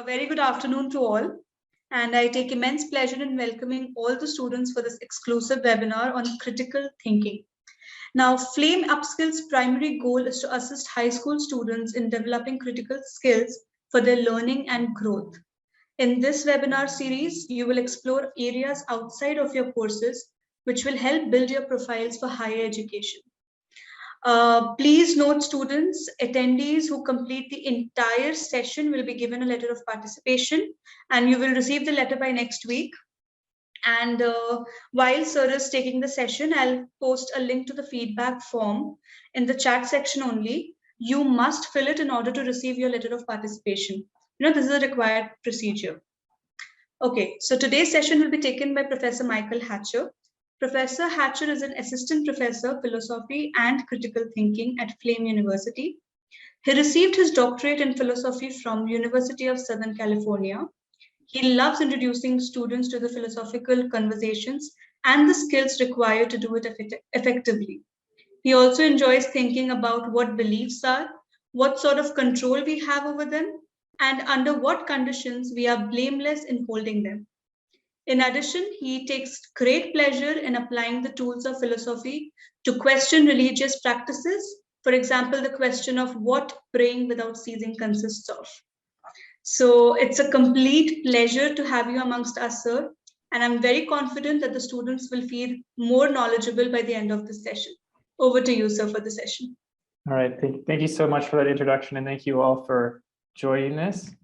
very good afternoon to all, and I take immense pleasure in welcoming all the students for this exclusive webinar on critical thinking. Now, Flame Upskill's primary goal is to assist high school students in developing critical skills for their learning and growth. In this webinar series, you will explore areas outside of your courses which will help build your profiles for higher education. Please note, students, attendees who complete the entire session will be given a letter of participation, and you will receive the letter by next week. And while Sir is taking the session, I'll post a link to the feedback form in the chat section only. You must fill it in order to receive your letter of participation. This is a required procedure. Okay, so today's session will be taken by Professor Michael Hatcher. Professor Hatcher is an assistant professor of philosophy and critical thinking at Flame University. He received his doctorate in philosophy from University of Southern California. He loves introducing students to the philosophical conversations and the skills required to do it effectively. He also enjoys thinking about what beliefs are, what sort of control we have over them, and under what conditions we are blameless in holding them. In addition, he takes great pleasure in applying the tools of philosophy to question religious practices. For example, the question of what praying without ceasing consists of. So it's a complete pleasure to have you amongst us, sir. And I'm very confident that the students will feel more knowledgeable by the end of this session. Over to you, sir, for the session. All right, thank you so much for that introduction, and thank you all for joining this.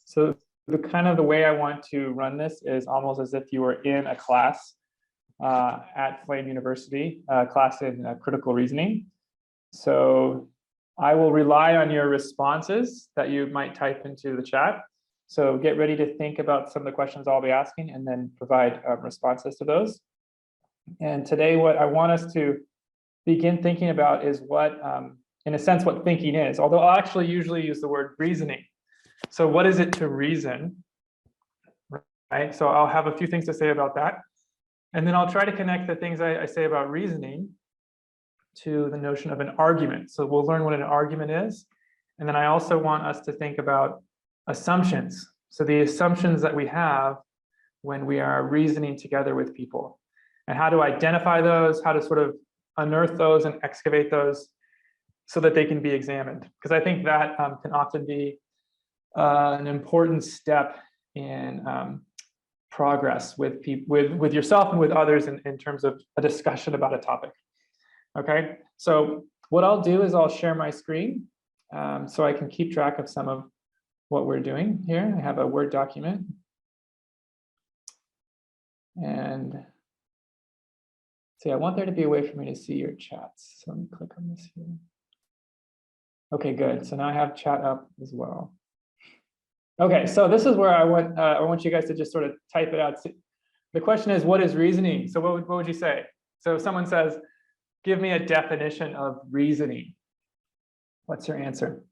So the way I want to run this is almost as if you were in a class at Flame University, class in critical reasoning. So I will rely on your responses that you might type into the chat. So get ready to think about some of the questions I'll be asking and then provide responses to those. And today, what I want us to begin thinking about is what, in a sense, what thinking is, although I'll actually usually use the word reasoning. So what is it to reason, right? So I'll have a few things to say about that. And then I'll try to connect the things I say about reasoning to the notion of an argument. So we'll learn what an argument is. And then I also want us to think about assumptions. So the assumptions that we have when we are reasoning together with people, and how to identify those, how to sort of unearth those and excavate those so that they can be examined. Because I think that can often be an important step in progress with people, with yourself and with others in terms of a discussion about a topic. Okay, so what I'll do is I'll share my screen so I can keep track of some of what we're doing here. I have a Word document. And see, I want there to be a way for me to see your chats. So let me click on this here. Okay, good. So now I have chat up as well. Okay, so this is where I want you guys to just sort of type it out. The question is, what is reasoning? So what would you say? So if someone says, give me a definition of reasoning, what's your answer?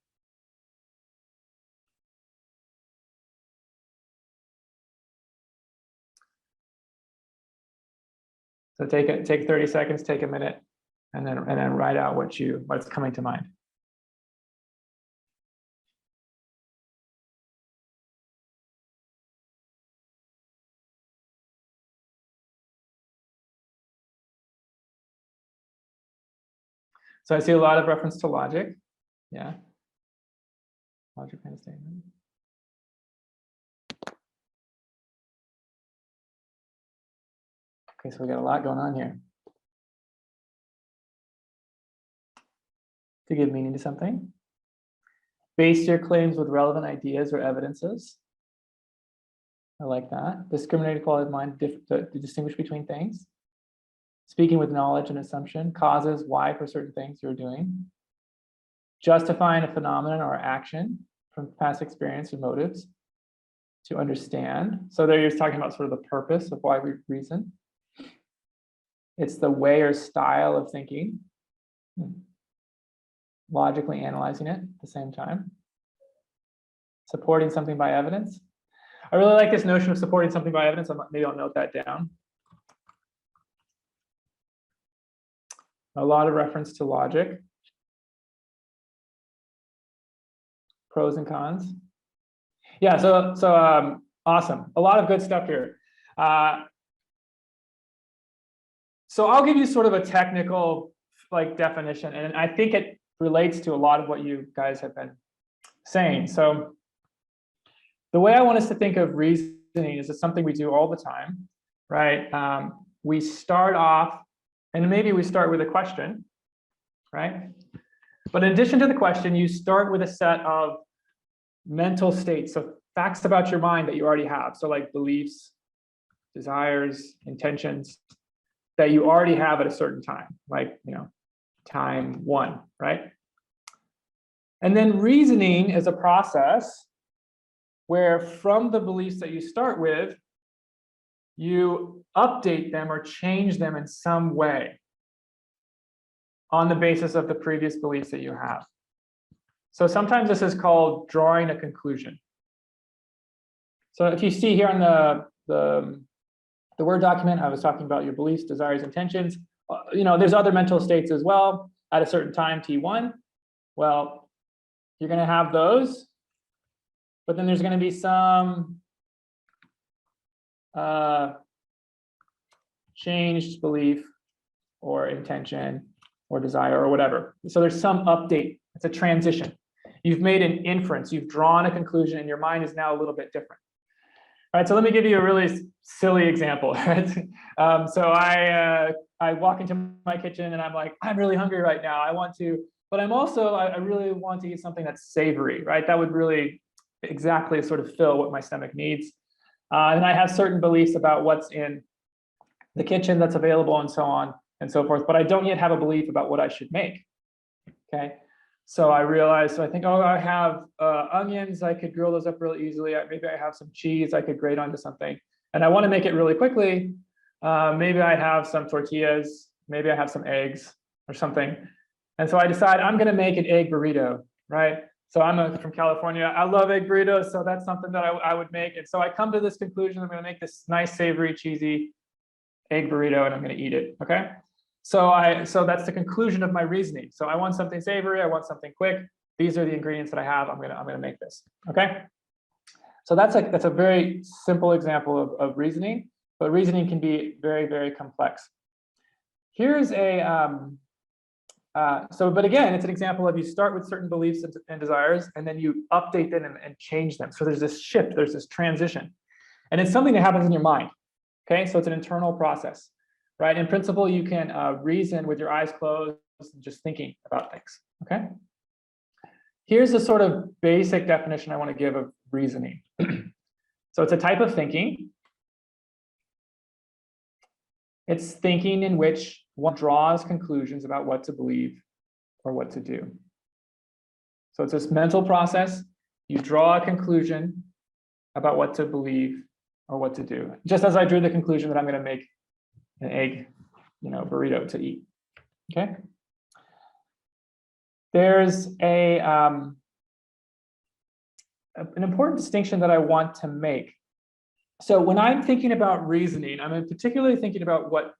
So take 30 seconds, take a minute, and then write out what's coming to mind. So I see a lot of reference to logic. Yeah. Logic kind of statement. Okay, so we got a lot going on here. To give meaning to something. Base your claims with relevant ideas or evidences. I like that. Discriminating quality of mind to distinguish between things. Speaking with knowledge and assumption, causes why for certain things you're doing. Justifying a phenomenon or action from past experience or motives to understand. So there you're talking about sort of the purpose of why we reason. It's the way or style of thinking. Logically analyzing it at the same time. Supporting something by evidence. I really like this notion of supporting something by evidence. Maybe I'll note that down. A lot of reference to logic. Pros and cons. Yeah, awesome. A lot of good stuff here. So I'll give you sort of a technical definition, and I think it relates to a lot of what you guys have been saying. So the way I want us to think of reasoning is it's something we do all the time, right? We start off, and maybe we start with a question, right? But in addition to the question, you start with a set of mental states, so facts about your mind that you already have. So like beliefs, desires, intentions that you already have at a certain time, like, time 1, right? And then reasoning is a process where from the beliefs that you start with, you update them or change them in some way on the basis of the previous beliefs that you have. So sometimes this is called drawing a conclusion. So if you see here on the Word document, I was talking about your beliefs, desires, intentions. There's other mental states as well at a certain time, T1. Well, you're going to have those, but then there's going to be some changed belief or intention or desire or whatever. So there's some update. It's a transition. You've made an inference. You've drawn a conclusion, and your mind is now a little bit different. All right, so let me give you a really silly example. Right? So I walk into my kitchen and I'm like, I'm really hungry right now. But I really want to eat something that's savory, right? That would really exactly sort of fill what my stomach needs. And I have certain beliefs about what's in the kitchen that's available and so on and so forth, but I don't yet have a belief about what I should make. Okay. So I think, oh, I have onions, I could grill those up really easily. Maybe I have some cheese I could grate onto something. And I want to make it really quickly. Maybe I have some tortillas, maybe I have some eggs or something. And so I decide I'm going to make an egg burrito, right? So I'm from California. I love egg burritos, so that's something that I would make. And so I come to this conclusion, I'm going to make this nice, savory, cheesy egg burrito, and I'm going to eat it, okay? So that's the conclusion of my reasoning. So I want something savory, I want something quick. These are the ingredients that I have. I'm gonna make this. Okay. So that's a very simple example of reasoning, but reasoning can be very, very complex. Here's but again, it's an example of you start with certain beliefs and desires, and then you update them and change them. So there's this shift, there's this transition, and it's something that happens in your mind. Okay, so it's an internal process. Right, in principle, you can reason with your eyes closed and just thinking about things, okay? Here's a sort of basic definition I want to give of reasoning. So it's a type of thinking. It's thinking in which one draws conclusions about what to believe or what to do. So it's this mental process. You draw a conclusion about what to believe or what to do. Just as I drew the conclusion that I'm going to make an egg, burrito to eat. Okay. There's an important distinction that I want to make. So when I'm thinking about reasoning, I'm particularly thinking about what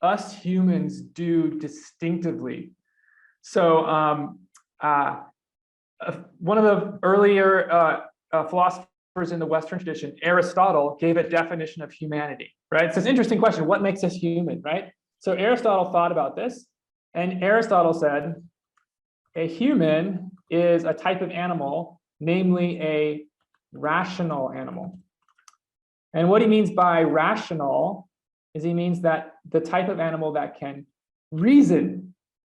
us humans do distinctively. So one of the earlier philosophers in the Western tradition, Aristotle, gave a definition of humanity, right? It's this interesting question, what makes us human, right? So Aristotle thought about this, and Aristotle said, a human is a type of animal, namely a rational animal. And what he means by rational is he means that the type of animal that can reason.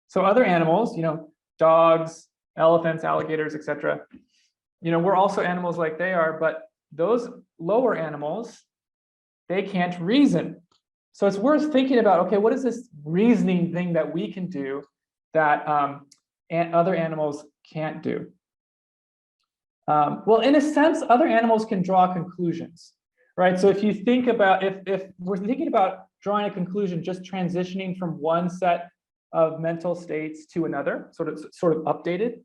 So other animals, dogs, elephants, alligators, etc., we're also animals like they are, but those lower animals, they can't reason. So it's worth thinking about, okay, what is this reasoning thing that we can do that other animals can't do? Well, in a sense, other animals can draw conclusions, right? So if you think about, if we're thinking about drawing a conclusion, just transitioning from one set of mental states to another, sort of updated,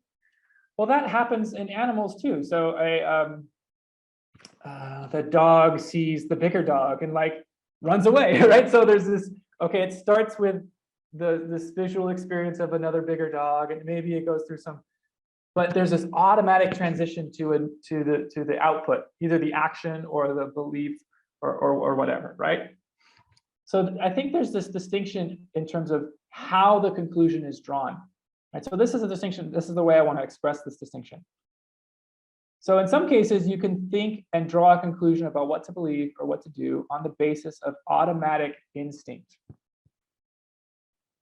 well, that happens in animals too. So the dog sees the bigger dog and runs away, right? So there's this, okay, it starts with this visual experience of another bigger dog, and maybe it goes through some but there's this automatic transition to the output, either the action or the belief or whatever, right? So I think there's this distinction in terms of how the conclusion is drawn, right? So this is a distinction. This is the way I want to express this distinction. So in some cases, you can think and draw a conclusion about what to believe or what to do on the basis of automatic instinct.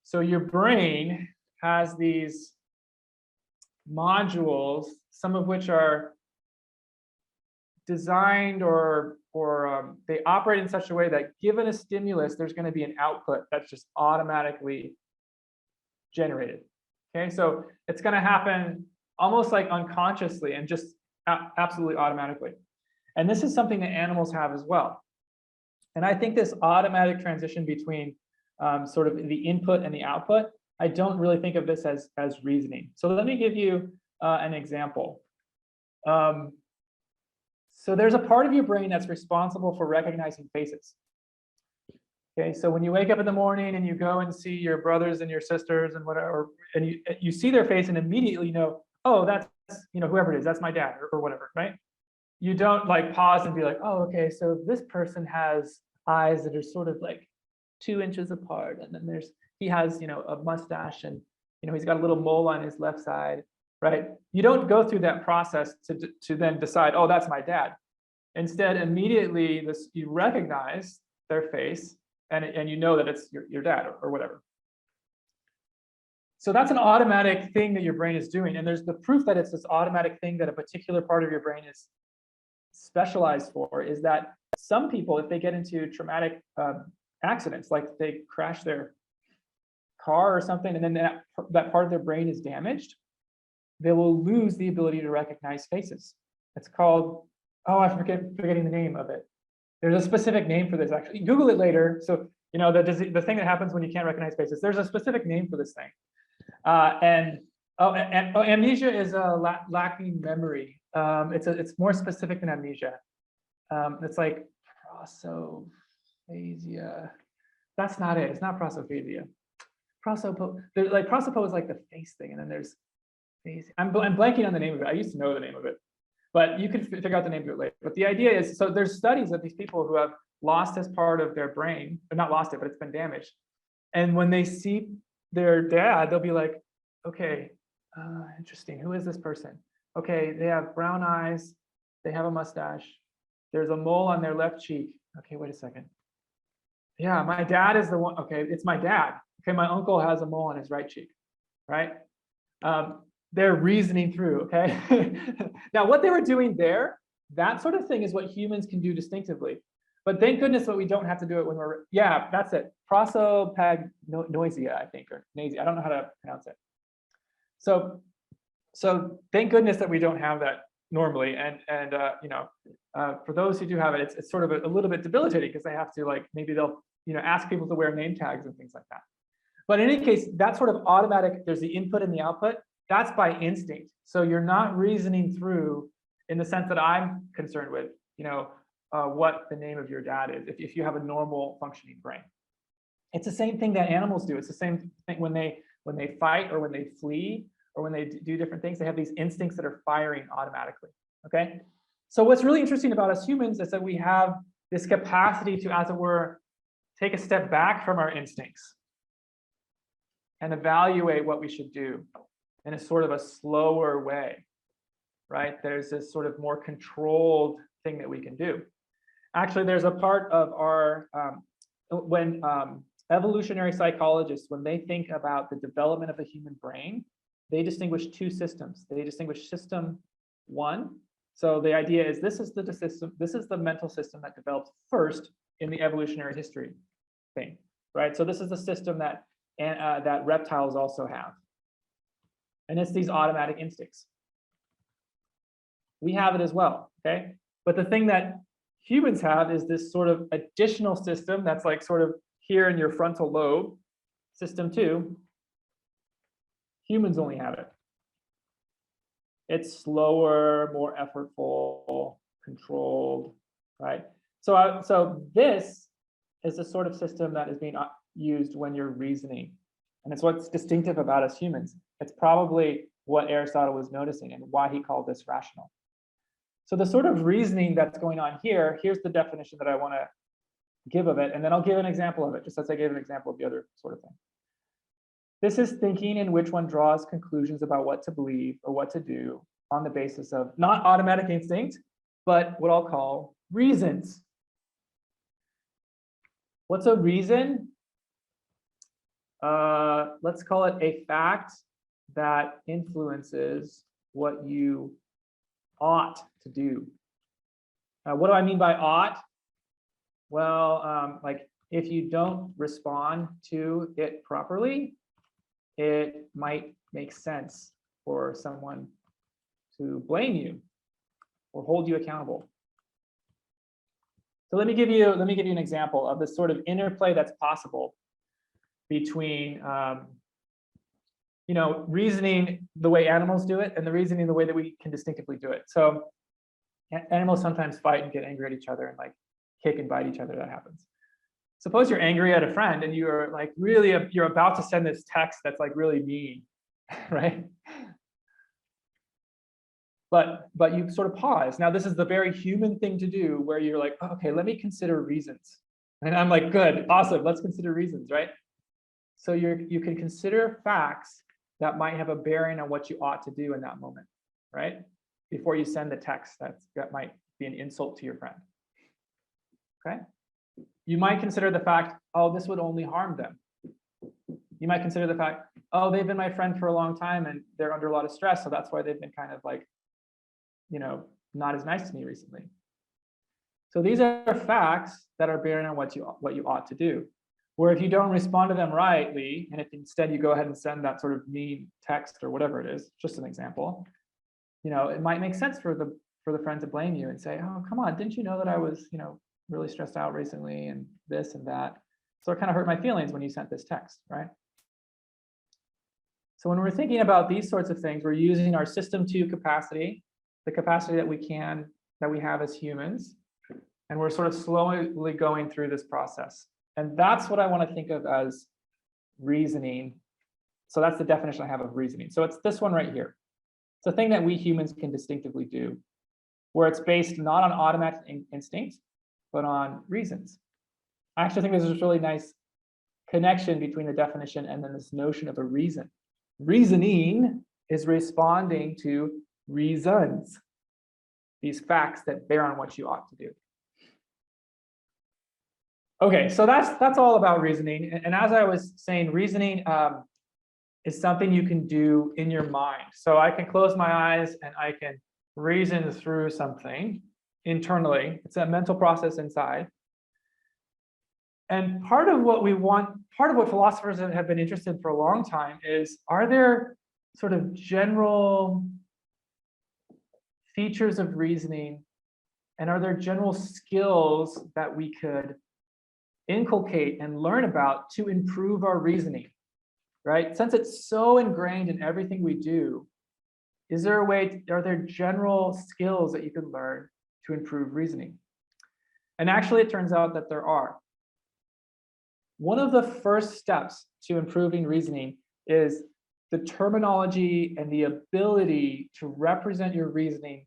So your brain has these modules, some of which are designed or they operate in such a way that given a stimulus, there's going to be an output that's just automatically generated. Okay, so it's going to happen almost like unconsciously and just absolutely automatically. And this is something that animals have as well. And I think this automatic transition between sort of the input and the output, I don't really think of this as reasoning. So let me give you an example. So there's a part of your brain that's responsible for recognizing faces. Okay, so when you wake up in the morning and you go and see your brothers and your sisters and whatever, and you see their face and immediately you know, oh, that's, you know, whoever it is, that's my dad or whatever, right? You don't like pause and be like, oh, okay, so this person has eyes that are sort of like 2 inches apart, and then he has, you know, a mustache, and you know, he's got a little mole on his left side, right? You don't go through that process to then decide, oh, that's my dad. Instead, immediately you recognize their face, and you know that it's your dad or whatever. So that's an automatic thing that your brain is doing, and there's the proof that it's this automatic thing that a particular part of your brain is specialized for is that some people, if they get into traumatic accidents, like they crash their car or something, and then that part of their brain is damaged, they will lose the ability to recognize faces. It's called, oh, I'm forgetting the name of it. There's a specific name for this, actually. Google it later. So, you know, the thing that happens when you can't recognize faces, there's a specific name for this thing. Amnesia is a lacking memory. It's more specific than amnesia. It's like prosophagia. That's not it. It's not prosophagia. Prosopo is like the face thing, and then there's face. I'm blanking on the name of it. I used to know the name of it, but you can figure out the name of it later. But the idea is, so there's studies of these people who have lost this part of their brain, or not lost it, but it's been damaged. And when they see their dad, they'll be like, okay, interesting. Who is this person? Okay, they have brown eyes. They have a mustache. There's a mole on their left cheek. Okay, wait a second. Yeah, my dad is the one. Okay, it's my dad. Okay, my uncle has a mole on his right cheek, right? They're reasoning through, okay? Now, what they were doing there, that sort of thing is what humans can do distinctively. But thank goodness that we don't have to do it when we're, yeah, that's it. Prosopagnosia, I think, or nasia. I don't know how to pronounce it. So thank goodness that we don't have that normally. And you know, for those who do have it, it's sort of a little bit debilitating because they have to, like, maybe they'll, you know, ask people to wear name tags and things like that. But in any case, that sort of automatic, there's the input and the output, that's by instinct. So you're not reasoning through in the sense that I'm concerned with, you know, what the name of your dad is, if you have a normal functioning brain. It's the same thing that animals do. It's the same thing when they fight or when they flee or when they do different things, they have these instincts that are firing automatically, okay? So what's really interesting about us humans is that we have this capacity to, as it were, take a step back from our instincts and evaluate what we should do in a sort of a slower way, right? There's this sort of more controlled thing that we can do. Actually, there's a part of our, when evolutionary psychologists, when they think about the development of the human brain, they distinguish two systems. They distinguish system one. So the idea is this is the system, this is the mental system that develops first in the evolutionary history thing, right? So this is the system that that reptiles also have. And it's these automatic instincts. We have it as well, okay? But the thing that humans have is this sort of additional system that's like sort of here in your frontal lobe, system two. Humans only have it. It's slower, more effortful, controlled, right? So this is the sort of system that is being used when you're reasoning. And it's what's distinctive about us humans. It's probably what Aristotle was noticing and why he called this rational. So the sort of reasoning that's going on here, here's the definition that I want to give of it, and then I'll give an example of it, just as I gave an example of the other sort of thing. This is thinking in which one draws conclusions about what to believe or what to do on the basis of not automatic instinct, but what I'll call reasons. What's a reason? Let's call it a fact that influences what you ought to do. What do I mean by ought? Well, like if you don't respond to it properly, it might make sense for someone to blame you or hold you accountable. So let me give you an example of this sort of interplay that's possible between reasoning the way animals do it and the reasoning the way that we can distinctively do it. So animals sometimes fight and get angry at each other and like kick and bite each other. That happens. Suppose you're angry at a friend and you're like you're about to send this text that's like really mean, right? But you sort of pause. Now, this is the very human thing to do where you're like, oh, okay, let me consider reasons. And I'm like, good, awesome, let's consider reasons, right? So you can consider facts that might have a bearing on what you ought to do in that moment, right? Before you send the text that might be an insult to your friend, okay? You might consider the fact, oh, this would only harm them. You might consider the fact, oh, they've been my friend for a long time and they're under a lot of stress, so that's why they've been kind of like, not as nice to me recently. So these are facts that are bearing on what you ought to do. Where if you don't respond to them rightly, and if instead you go ahead and send that sort of mean text or whatever it is, just an example, it might make sense for the friend to blame you and say, oh, come on, didn't you know that I was, really stressed out recently and this and that? So it kind of hurt my feelings when you sent this text, right? So when we're thinking about these sorts of things, we're using our system 2 capacity, the capacity that we have as humans, and we're sort of slowly going through this process. And that's what I want to think of as reasoning. So that's the definition I have of reasoning. So it's this one right here. It's a thing that we humans can distinctively do, where it's based not on automatic instinct, but on reasons. I actually think there's this really nice connection between the definition and then this notion of a reason. Reasoning is responding to reasons, these facts that bear on what you ought to do. Okay, so that's all about reasoning. And as I was saying, reasoning is something you can do in your mind. So I can close my eyes and I can reason through something internally. It's a mental process inside. And part of what philosophers have been interested in for a long time is, are there sort of general features of reasoning, and are there general skills that we could inculcate and learn about to improve our reasoning, right? Since it's so ingrained in everything we do, are there general skills that you can learn to improve reasoning? And actually, it turns out that there are. One of the first steps to improving reasoning is the terminology and the ability to represent your reasoning,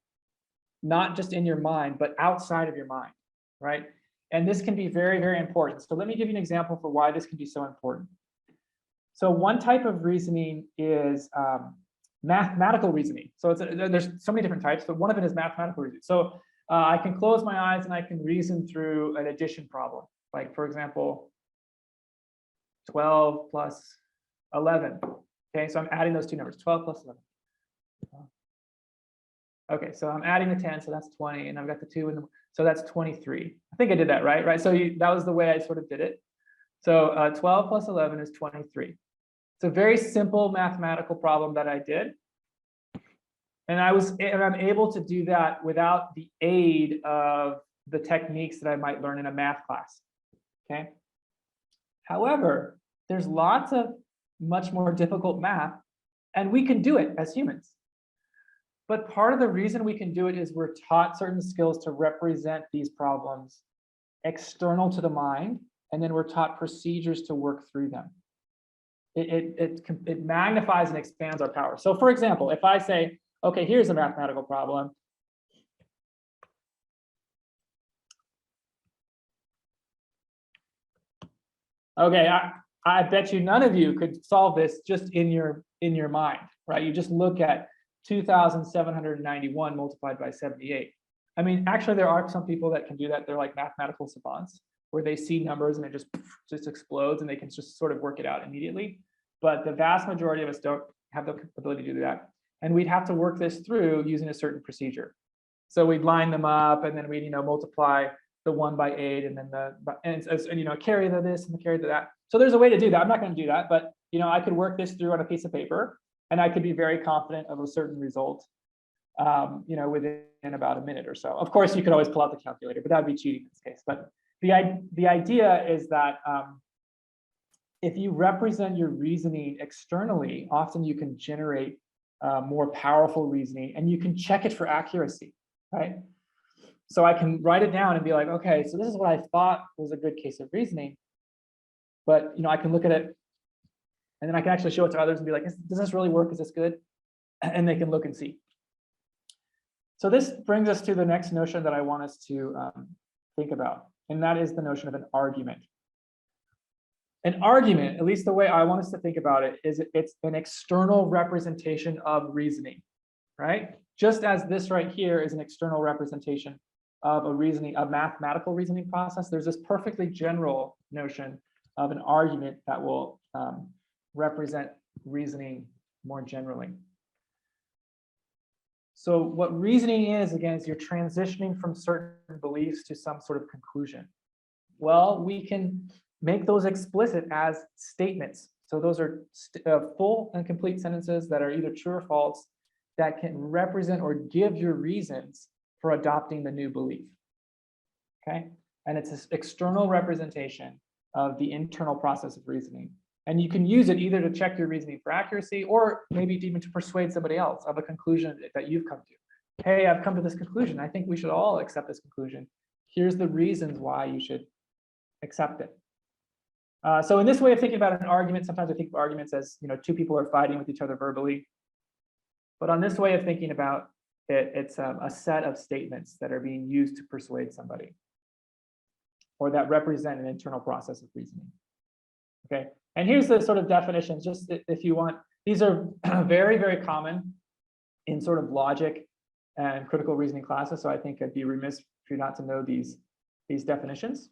not just in your mind, but outside of your mind, right? And this can be very, very important. So let me give you an example for why this can be so important. So one type of reasoning is mathematical reasoning. So there's so many different types, but one of it is mathematical reasoning. So I can close my eyes and I can reason through an addition problem. Like, for example, 12 plus 11. Okay, so I'm adding those two numbers, 12 plus 11. Okay, so I'm adding the 10, so that's 20, and I've got the 2 in the, so that's 23. I think I did that right? So that was the way I sort of did it. So 12 plus 11 is 23. It's a very simple mathematical problem that I did. And I'm able to do that without the aid of the techniques that I might learn in a math class, okay? However, there's lots of much more difficult math, and we can do it as humans. But part of the reason we can do it is we're taught certain skills to represent these problems external to the mind, and then we're taught procedures to work through them. it magnifies and expands our power. So for example, if I say, okay, here's a mathematical problem. Okay, I bet you none of you could solve this just in your mind, right? You just look at 2,791 multiplied by 78. I mean, actually, there are some people that can do that. They're like mathematical savants, where they see numbers and it just explodes, and they can just sort of work it out immediately. But the vast majority of us don't have the ability to do that, and we'd have to work this through using a certain procedure. So we'd line them up, and then we'd multiply the 1 by 8, and then carry the this and the carry the that. So there's a way to do that. I'm not going to do that, but I could work this through on a piece of paper, and I could be very confident of a certain result, within about a minute or so. Of course, you could always pull out the calculator, but that would be cheating in this case. But the idea is that if you represent your reasoning externally, often you can generate more powerful reasoning, and you can check it for accuracy, right? So I can write it down and be like, okay, so this is what I thought was a good case of reasoning. But I can look at it, and then I can actually show it to others and be like, does this really work? Is this good? And they can look and see. So this brings us to the next notion that I want us to think about, and that is the notion of an argument. An argument, at least the way I want us to think about it, is it's an external representation of reasoning, right? Just as this right here is an external representation of a mathematical reasoning process, there's this perfectly general notion of an argument that will represent reasoning more generally. So what reasoning is, again, is you're transitioning from certain beliefs to some sort of conclusion. Well, we can make those explicit as statements. So those are full and complete sentences that are either true or false, that can represent or give your reasons for adopting the new belief. Okay, and it's this external representation of the internal process of reasoning. And you can use it either to check your reasoning for accuracy, or maybe even to persuade somebody else of a conclusion that you've come to. Hey, I've come to this conclusion. I think we should all accept this conclusion. Here's the reasons why you should accept it. So in this way of thinking about an argument, sometimes I think of arguments as two people are fighting with each other verbally. But on this way of thinking about it, it's a set of statements that are being used to persuade somebody, or that represent an internal process of reasoning. Okay, and here's the sort of definitions, just if you want. These are very, very common in sort of logic and critical reasoning classes, so I think I'd be remiss for you not to know these definitions.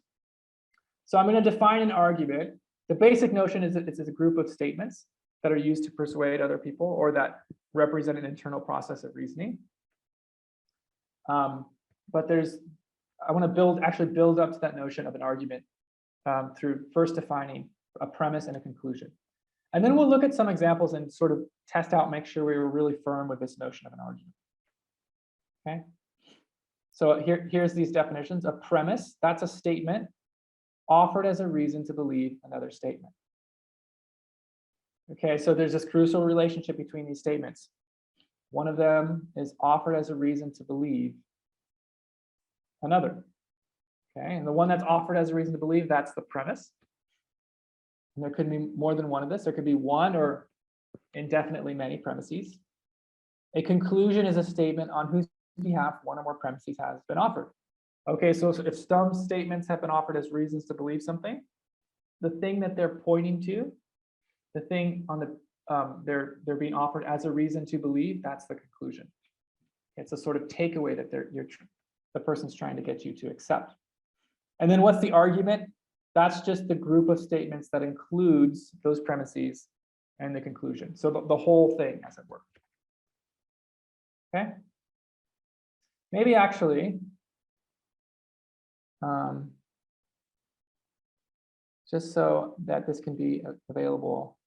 So I'm going to define an argument. The basic notion is that it's a group of statements that are used to persuade other people, or that represent an internal process of reasoning. But I want to actually build up to that notion of an argument through first defining a premise and a conclusion. And then we'll look at some examples and sort of test out, make sure we were really firm with this notion of an argument. Okay. So here's these definitions. A premise, that's a statement offered as a reason to believe another statement. Okay, so there's this crucial relationship between these statements. One of them is offered as a reason to believe another. Okay, and the one that's offered as a reason to believe, that's the premise. And there could be more than one of this. There could be one or indefinitely many premises. A conclusion is a statement on whose behalf one or more premises has been offered. Okay, so if some statements have been offered as reasons to believe something, the thing that they're pointing to, the thing on the they're being offered as a reason to believe, that's the conclusion. It's a sort of takeaway that the person's trying to get you to accept. And then what's the argument? That's just the group of statements that includes those premises and the conclusion. So the whole thing, as it were. Okay. Maybe actually, just so that this can be available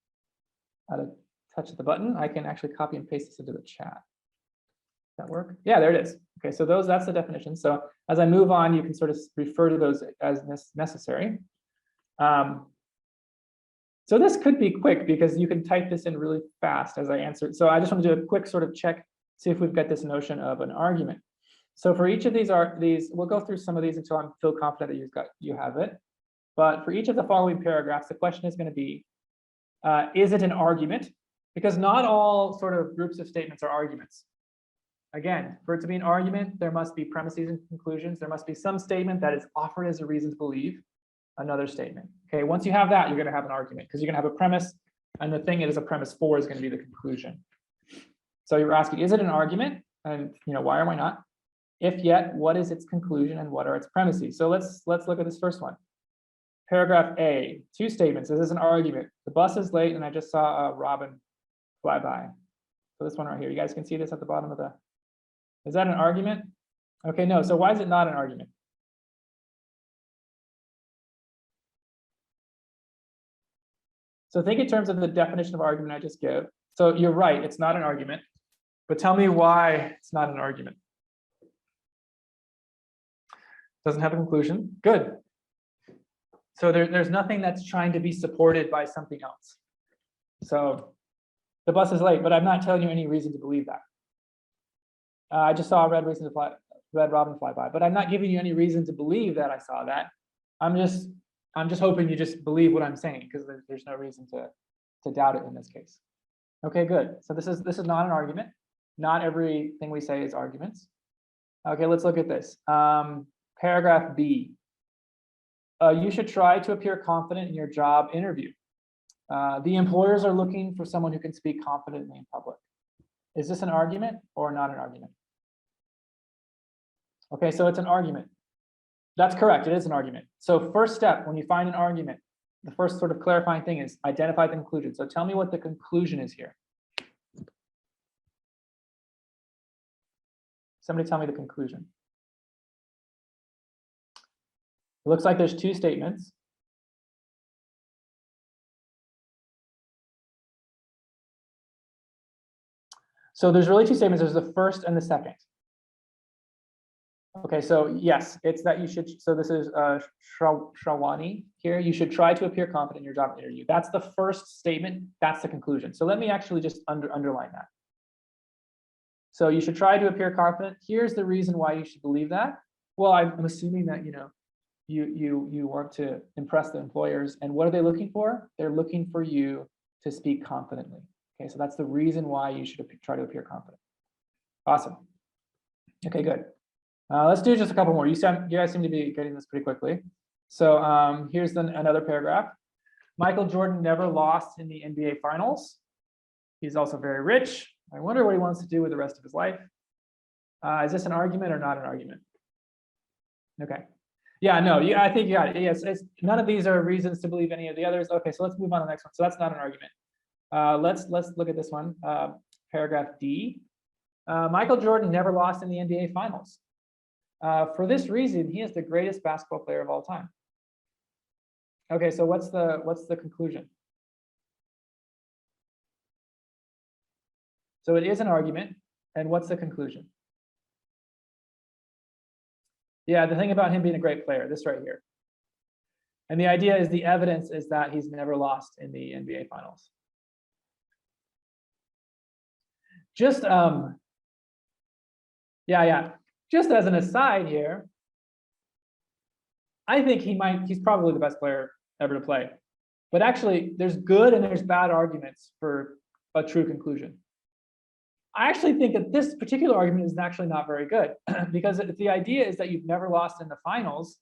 at a touch of the button, I can actually copy and paste this into the chat. Does that work? Yeah, there it is. Okay, so that's the definition. So as I move on, you can sort of refer to those as necessary. So this could be quick because you can type this in really fast as I answer. So I just want to do a quick sort of check, see if we've got this notion of an argument. So for each of these, we'll go through some of these until I feel confident that you have it. But for each of the following paragraphs, the question is going to be, Is it an argument? Because not all sort of groups of statements are arguments. Again, for it to be an argument, there must be premises and conclusions. There must be some statement that is offered as a reason to believe another statement. Okay, once you have that, you're going to have an argument because you're going to have a premise, and the thing it is a premise for is going to be the conclusion. So you're asking, is it an argument? And why or why not? If yet, what is its conclusion and what are its premises? So let's look at this first one. Paragraph A, 2 statements. Is this an argument? The bus is late and I just saw a robin fly by. So this one right here, you guys can see this at the bottom of the, is that an argument? Okay, no, so why is it not an argument? So think in terms of the definition of argument I just gave. So you're right, it's not an argument, but tell me why it's not an argument. Doesn't have a conclusion, good. So there's nothing that's trying to be supported by something else. So the bus is late, but I'm not telling you any reason to believe that. I just saw a red robin fly by, but I'm not giving you any reason to believe that I saw that. I'm just hoping you just believe what I'm saying because there's no reason to doubt it in this case. Okay, good. So this is not an argument. Not everything we say is arguments. Okay, let's look at this. Paragraph B. You should try to appear confident in your job interview. The employers are looking for someone who can speak confidently in public. Is this an argument or not an argument? Okay, so it's an argument. That's correct, it is an argument. So first step, when you find an argument, the first sort of clarifying thing is identify the conclusion. So tell me what the conclusion is here. Somebody tell me the conclusion. It looks like there's 2 statements. So there's really 2 statements. There's the first and the second. Okay, so yes, it's that you should, so this is Shrawani here. You should try to appear confident in your job interview. That's the first statement. That's the conclusion. So let me actually just underline that. So you should try to appear confident. Here's the reason why you should believe that. Well, I'm assuming that, you want to impress the employers. And what are they looking for? They're looking for you to speak confidently. Okay, so that's the reason why you should try to appear confident. Awesome. Okay, good. Let's do just a couple more. You guys seem to be getting this pretty quickly. So here's another paragraph. Michael Jordan never lost in the NBA Finals. He's also very rich. I wonder what he wants to do with the rest of his life. Is this an argument or not an argument? Okay. Yeah, no, I think you got it. Yes, none of these are reasons to believe any of the others. Okay, so let's move on to the next one. So that's not an argument. Let's look at this one. Paragraph D. Michael Jordan never lost in the NBA Finals. For this reason, he is the greatest basketball player of all time. Okay, so what's the conclusion? So it is an argument, and what's the conclusion? Yeah, the thing about him being a great player, this right here. And the idea is the evidence is that he's never lost in the NBA Finals. Just just as an aside here, I think he's probably the best player ever to play. But actually, there's good and there's bad arguments for a true conclusion. I actually think that this particular argument is actually not very good because if the idea is that you've never lost in the finals,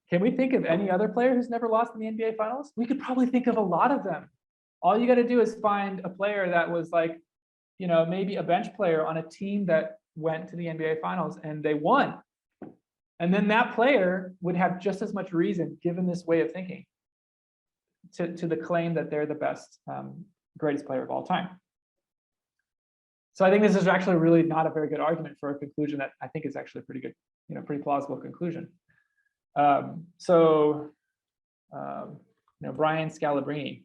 can we think of any other player who's never lost in the NBA Finals? We could probably think of a lot of them. All you got to do is find a player that was like, maybe a bench player on a team that went to the NBA Finals and they won. And then that player would have just as much reason, given this way of thinking, to the claim that they're the best, greatest player of all time. So I think this is actually really not a very good argument for a conclusion that I think is actually pretty good, pretty plausible conclusion. Brian Scalabrine.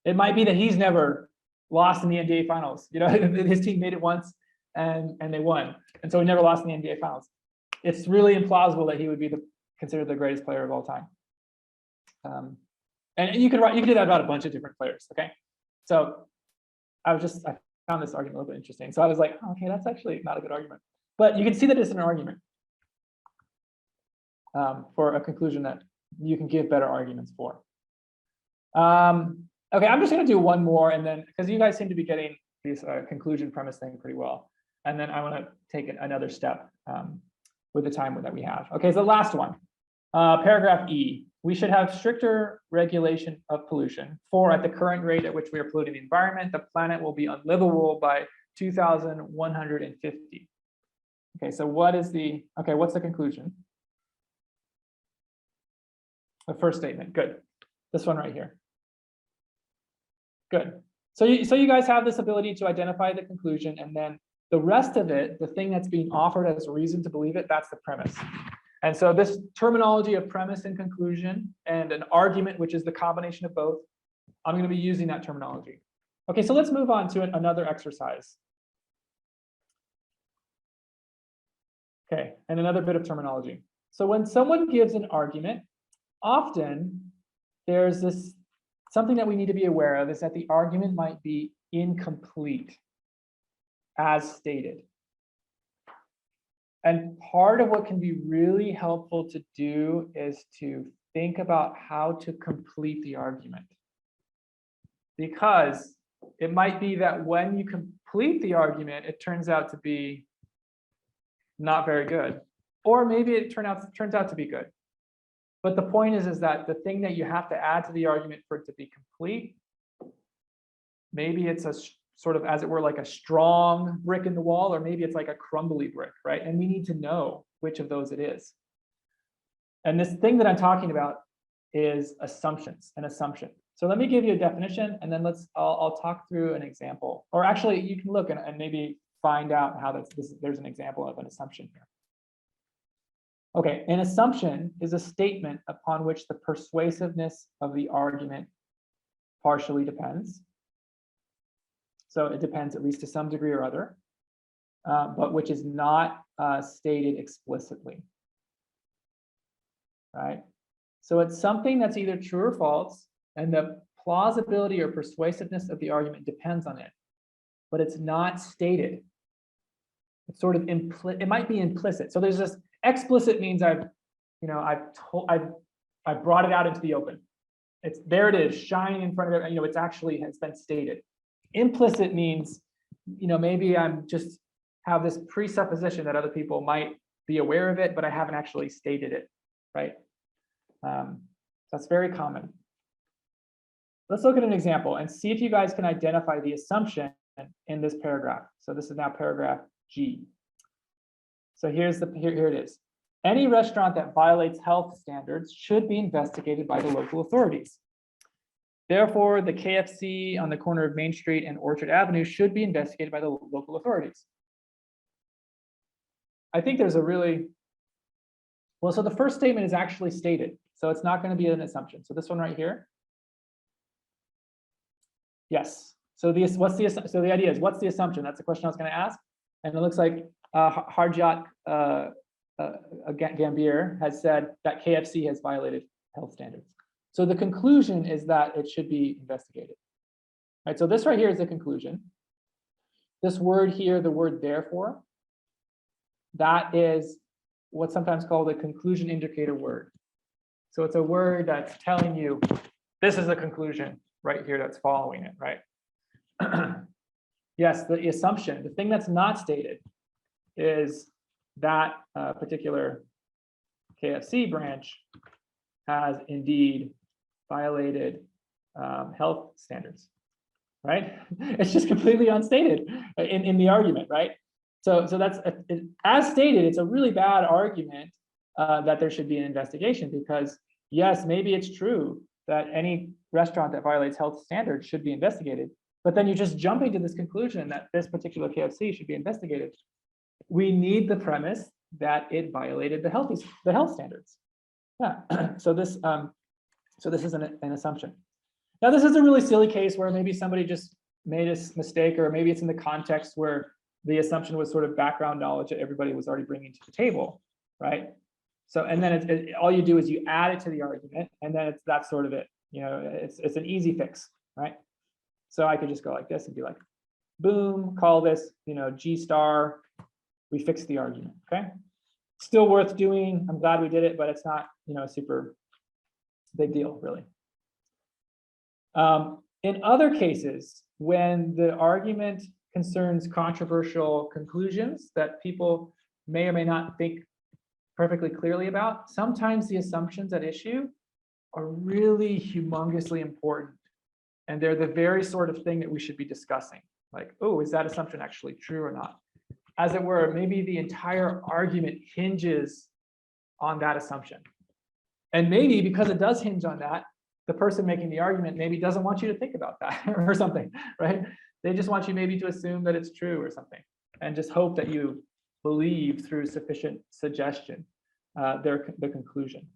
It might be that he's never lost in the NBA Finals. His team made it once and they won. And so he never lost in the NBA Finals. It's really implausible that he would be considered the greatest player of all time. And you can do that about a bunch of different players, okay? So I found this argument a little bit interesting. So I was like, okay, that's actually not a good argument. But you can see that it's an argument for a conclusion that you can give better arguments for. Okay, I'm just going to do one more, and then because you guys seem to be getting this conclusion premise thing pretty well, and then I want to take another step with the time that we have. Okay, so the last one, paragraph E. We should have stricter regulation of pollution. For at the current rate at which we are polluting the environment, the planet will be unlivable by 2150. Okay, so what's the conclusion? The first statement, good. This one right here. Good. So you guys have this ability to identify the conclusion, and then the rest of it, the thing that's being offered as a reason to believe it, that's the premise. And so this terminology of premise and conclusion and an argument, which is the combination of both, I'm going to be using that terminology. Okay, so let's move on to another exercise. Okay, and another bit of terminology. So when someone gives an argument, often there's this something that we need to be aware of is that the argument might be incomplete as stated. And part of what can be really helpful to do is to think about how to complete the argument. Because it might be that when you complete the argument, it turns out to be not very good. Or maybe it turns out to be good. But the point is that the thing that you have to add to the argument for it to be complete, maybe it's a sort of, as it were, like a strong brick in the wall, or maybe it's like a crumbly brick, right? And we need to know which of those it is. And this thing that I'm talking about is assumptions, an assumption. So let me give you a definition, and then I'll talk through an example. Or actually, you can look and maybe find out how there's an example of an assumption here. Okay, an assumption is a statement upon which the persuasiveness of the argument partially depends. So it depends at least to some degree or other, but which is not stated explicitly, right? So it's something that's either true or false, and the plausibility or persuasiveness of the argument depends on it, but it's not stated. It's sort of it might be implicit. So there's this explicit means I've brought it out into the open. There it is, shining in front of it. It's actually has been stated. Implicit means, maybe I'm just have this presupposition that other people might be aware of it, but I haven't actually stated it, right? That's very common. Let's look at an example and see if you guys can identify the assumption in this paragraph. So this is now paragraph G. So here it is. Any restaurant that violates health standards should be investigated by the local authorities. Therefore, the KFC on the corner of Main Street and Orchard Avenue should be investigated by the local authorities. I think there's a really, well, so the first statement is actually stated, so it's not going to be an assumption. So this one right here. Yes. So the idea is, what's the assumption? That's the question I was going to ask. And it looks like Harjat Gambier has said that KFC has violated health standards. So the conclusion is that it should be investigated. All right, so this right here is the conclusion. This word here, the word therefore, that is what's sometimes called a conclusion indicator word. So it's a word that's telling you this is the conclusion right here that's following it, right? Yes, the assumption, the thing that's not stated is that particular KFC branch has indeed violated health standards, right? It's just completely unstated in the argument, right? So that's, as stated, it's a really bad argument that there should be an investigation, because yes, maybe it's true that any restaurant that violates health standards should be investigated, but then you're just jumping to this conclusion that this particular KFC should be investigated. We need the premise that it violated the health standards. Yeah. So this is an assumption. Now, this is a really silly case where maybe somebody just made a mistake, or maybe it's in the context where the assumption was sort of background knowledge that everybody was already bringing to the table, right? So, and then all you do is you add it to the argument, and then that's sort of it. It's an easy fix, right? So I could just go like this and be like, boom, call this, G star. We fixed the argument, okay? Still worth doing. I'm glad we did it, but it's not, super It's a big deal, really. In other cases, when the argument concerns controversial conclusions that people may or may not think perfectly clearly about, sometimes the assumptions at issue are really humongously important. And they're the very sort of thing that we should be discussing. Like, oh, is that assumption actually true or not? As it were, maybe the entire argument hinges on that assumption. And maybe because it does hinge on that, the person making the argument maybe doesn't want you to think about that or something, right? They just want you maybe to assume that it's true or something, and just hope that you believe through sufficient suggestion the conclusion.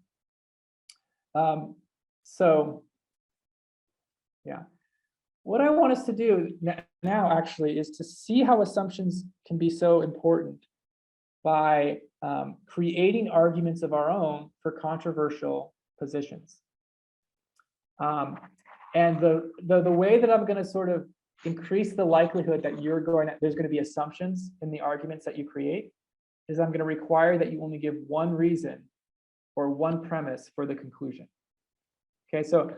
So yeah, what I want us to do now actually is to see how assumptions can be so important by creating arguments of our own for controversial positions. And the way that I'm going to sort of increase the likelihood that there's going to be assumptions in the arguments that you create is I'm going to require that you only give one reason or one premise for the conclusion. Okay, so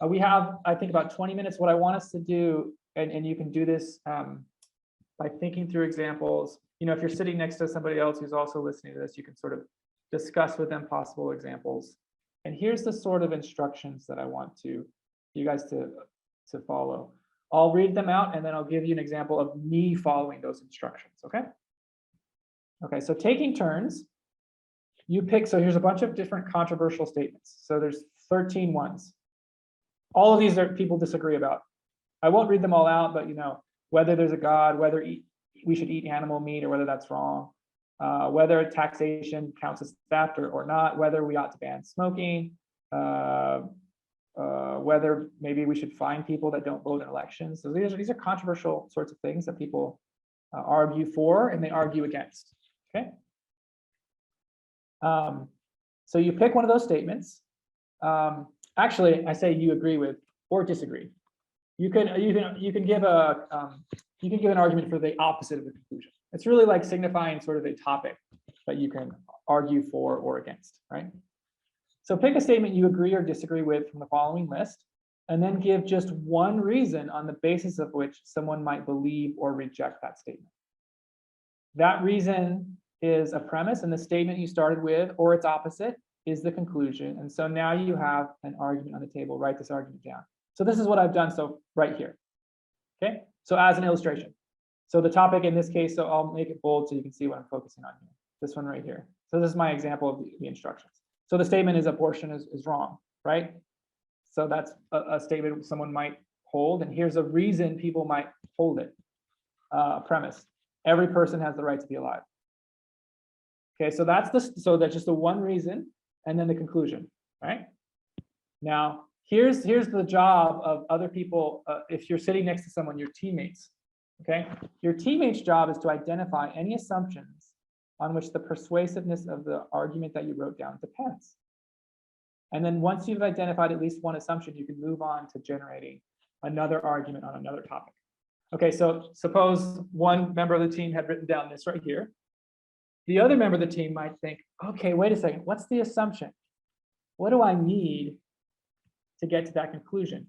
we have, I think, about 20 minutes. What I want us to do, and you can do this by thinking through examples. You know, if you're sitting next to somebody else who's also listening to this, you can sort of discuss with them possible examples. And here's the sort of instructions that I want you guys to follow. I'll read them out, and then I'll give you an example of me following those instructions, okay? Okay, so taking turns, you pick, so here's a bunch of different controversial statements. So there's 13 ones. All of these are people disagree about. I won't read them all out, but you know, whether there's a God, whether we should eat animal meat or whether that's wrong, whether taxation counts as theft or not, whether we ought to ban smoking, whether maybe we should fine people that don't vote in elections. So these are controversial sorts of things that people argue for and they argue against, okay? So you pick one of those statements. Actually, I say you agree with or disagree. You can give an argument for the opposite of the conclusion. It's really like signifying sort of a topic that you can argue for or against, right? So pick a statement you agree or disagree with from the following list, and then give just one reason on the basis of which someone might believe or reject that statement. That reason is a premise, and the statement you started with or its opposite is the conclusion. And so now you have an argument on the table. Write this argument down. So this is what I've done so right here. Okay, so as an illustration. So the topic in this case, so I'll make it bold so you can see what I'm focusing on here. This one right here. So this is my example of the instructions. So the statement is abortion is wrong, right? So that's a statement someone might hold, and here's a reason people might hold it. Premise: every person has the right to be alive. Okay, so that's just the one reason, and then the conclusion, right? Now, here's the job of other people. If you're sitting next to someone, your teammates, okay? Your teammates' job is to identify any assumptions on which the persuasiveness of the argument that you wrote down depends. And then once you've identified at least one assumption, you can move on to generating another argument on another topic. Okay, so suppose one member of the team had written down this right here. The other member of the team might think, okay, wait a second, what's the assumption? What do I need to get to that conclusion?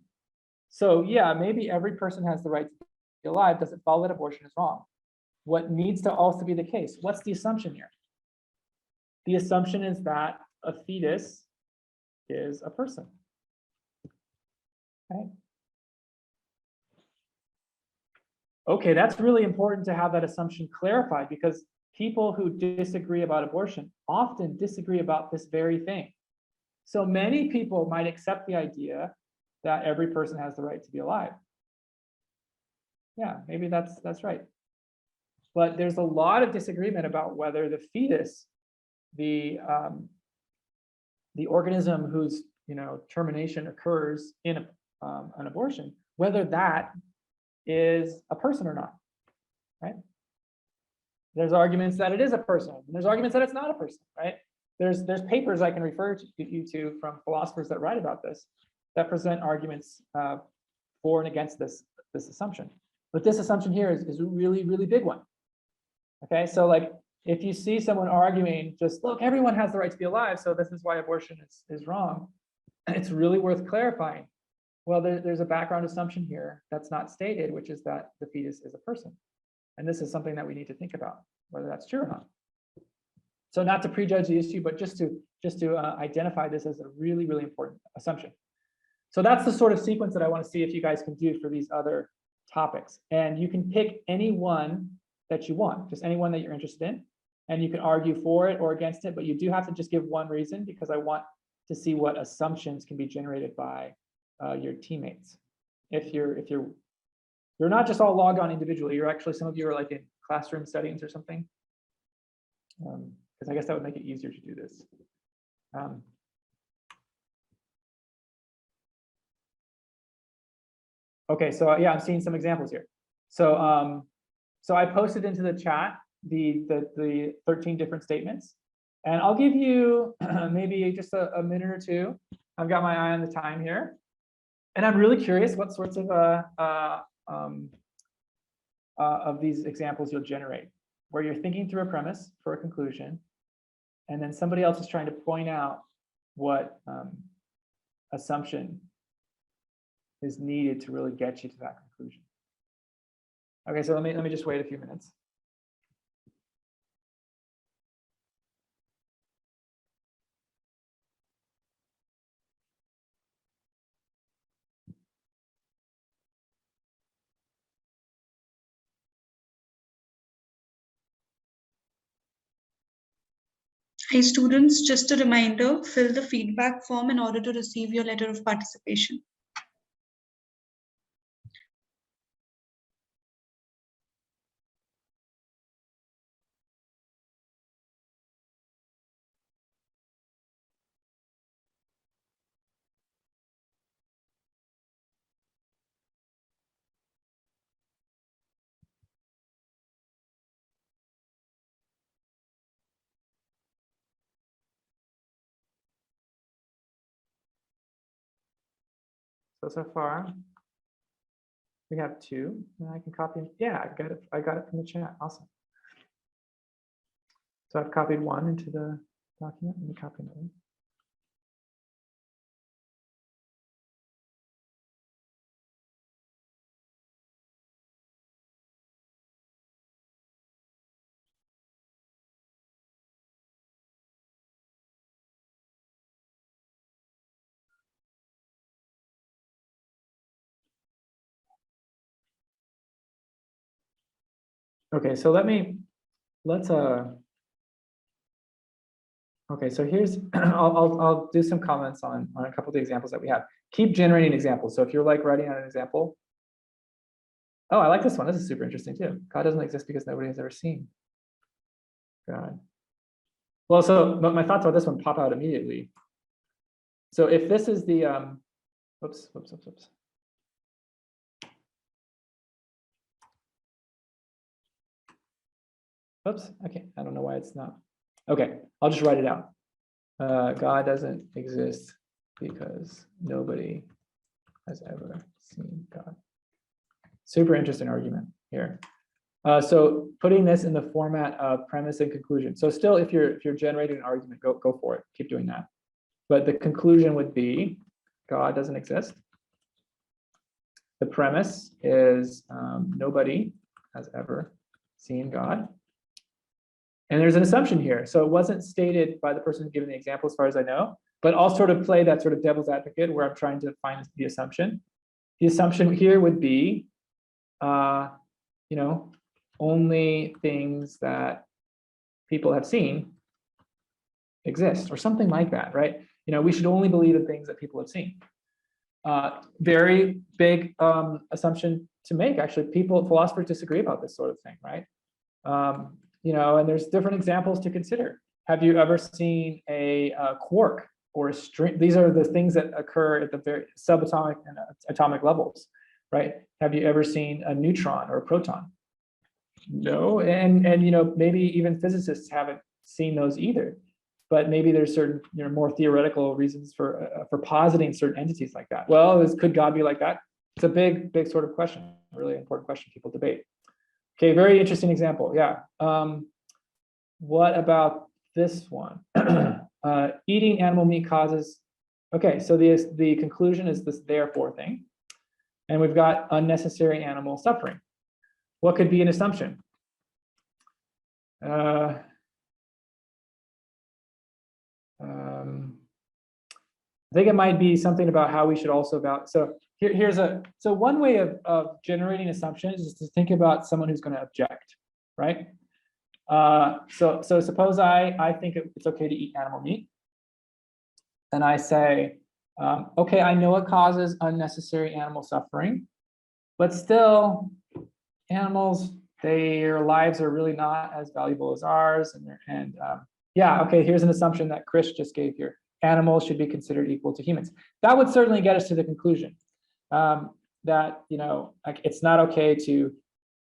So yeah, maybe every person has the right to be alive. Does it follow that abortion is wrong? What needs to also be the case? What's the assumption here? The assumption is that a fetus is a person. Okay. Okay, that's really important to have that assumption clarified, because people who disagree about abortion often disagree about this very thing. So many people might accept the idea that every person has the right to be alive. Yeah, maybe that's right. But there's a lot of disagreement about whether the fetus, the organism whose termination occurs in an abortion, whether that is a person or not, right? There's arguments that it is a person, and there's arguments that it's not a person, right? There's papers I can refer you to from philosophers that write about this, that present arguments for and against this assumption. But this assumption here is a really, really big one. Okay, so like if you see someone arguing, just look, everyone has the right to be alive, so this is why abortion is wrong. it's really worth clarifying. Well, there's a background assumption here that's not stated, which is that the fetus is a person. And this is something that we need to think about, whether that's true or not. So not to prejudge the issue, but just to identify this as a really, really important assumption. So that's the sort of sequence that I want to see if you guys can do for these other topics. And you can pick any one that you want, just any one that you're interested in. And you can argue for it or against it, but you do have to just give one reason, because I want to see what assumptions can be generated by your teammates. If you're not just all logged on individually, you're actually, some of you are like in classroom settings or something. Because I guess that would make it easier to do this. Okay, so yeah, I'm seeing some examples here. So so I posted into the chat the 13 different statements, and I'll give you maybe just a minute or two. I've got my eye on the time here, and I'm really curious what sorts of these examples you'll generate, where you're thinking through a premise for a conclusion, and then somebody else is trying to point out what assumption is needed to really get you to that conclusion. Okay, so let me just wait a few minutes. Hey students, just a reminder, fill the feedback form in order to receive your letter of participation. So far, we have 2, and I can copy. Yeah, I got it from the chat. Awesome. So I've copied 1 into the document. Let me copy another. Okay, so let's okay, so here's I'll do some comments on a couple of the examples that we have. Keep generating examples. So if you're like writing out an example, oh, I like this one. This is super interesting too. God doesn't exist because nobody has ever seen God. Well, so my thoughts about this one pop out immediately. So if this is the oops. Oops, okay, I don't know why it's not. Okay, I'll just write it out. God doesn't exist because nobody has ever seen God. Super interesting argument here. So putting this in the format of premise and conclusion. So still, if you're generating an argument, go for it. Keep doing that. But the conclusion would be God doesn't exist. The premise is nobody has ever seen God. And there's an assumption here. So it wasn't stated by the person giving the example, as far as I know, but I'll sort of play that sort of devil's advocate where I'm trying to find the assumption. The assumption here would be, you know, only things that people have seen exist, or something like that, right? You know, we should only believe in things that people have seen. Very big assumption to make, actually. Philosophers disagree about this sort of thing, right? You know, and there's different examples to consider. Have you ever seen a quark or a string? These are the things that occur at the very subatomic and atomic levels, right? Have you ever seen a neutron or a proton? No, and you know, maybe even physicists haven't seen those either. But maybe there's certain, you know, more theoretical reasons for positing certain entities like that. Well, could God be like that? It's a big sort of question, a really important question people debate. Okay, very interesting example. Yeah. What about this one? Eating animal meat causes Okay, so the conclusion is this therefore thing. And we've got unnecessary animal suffering. What could be an assumption? I think it might be something about how we should also about. So so one way of generating assumptions is to think about someone who's going to object, right? So suppose I think it's okay to eat animal meat. And I say, okay, I know it causes unnecessary animal suffering, but still animals, their lives are really not as valuable as ours. And yeah, okay, here's an assumption that Chris just gave here. Animals should be considered equal to humans. That would certainly get us to the conclusion that, you know, like it's not okay to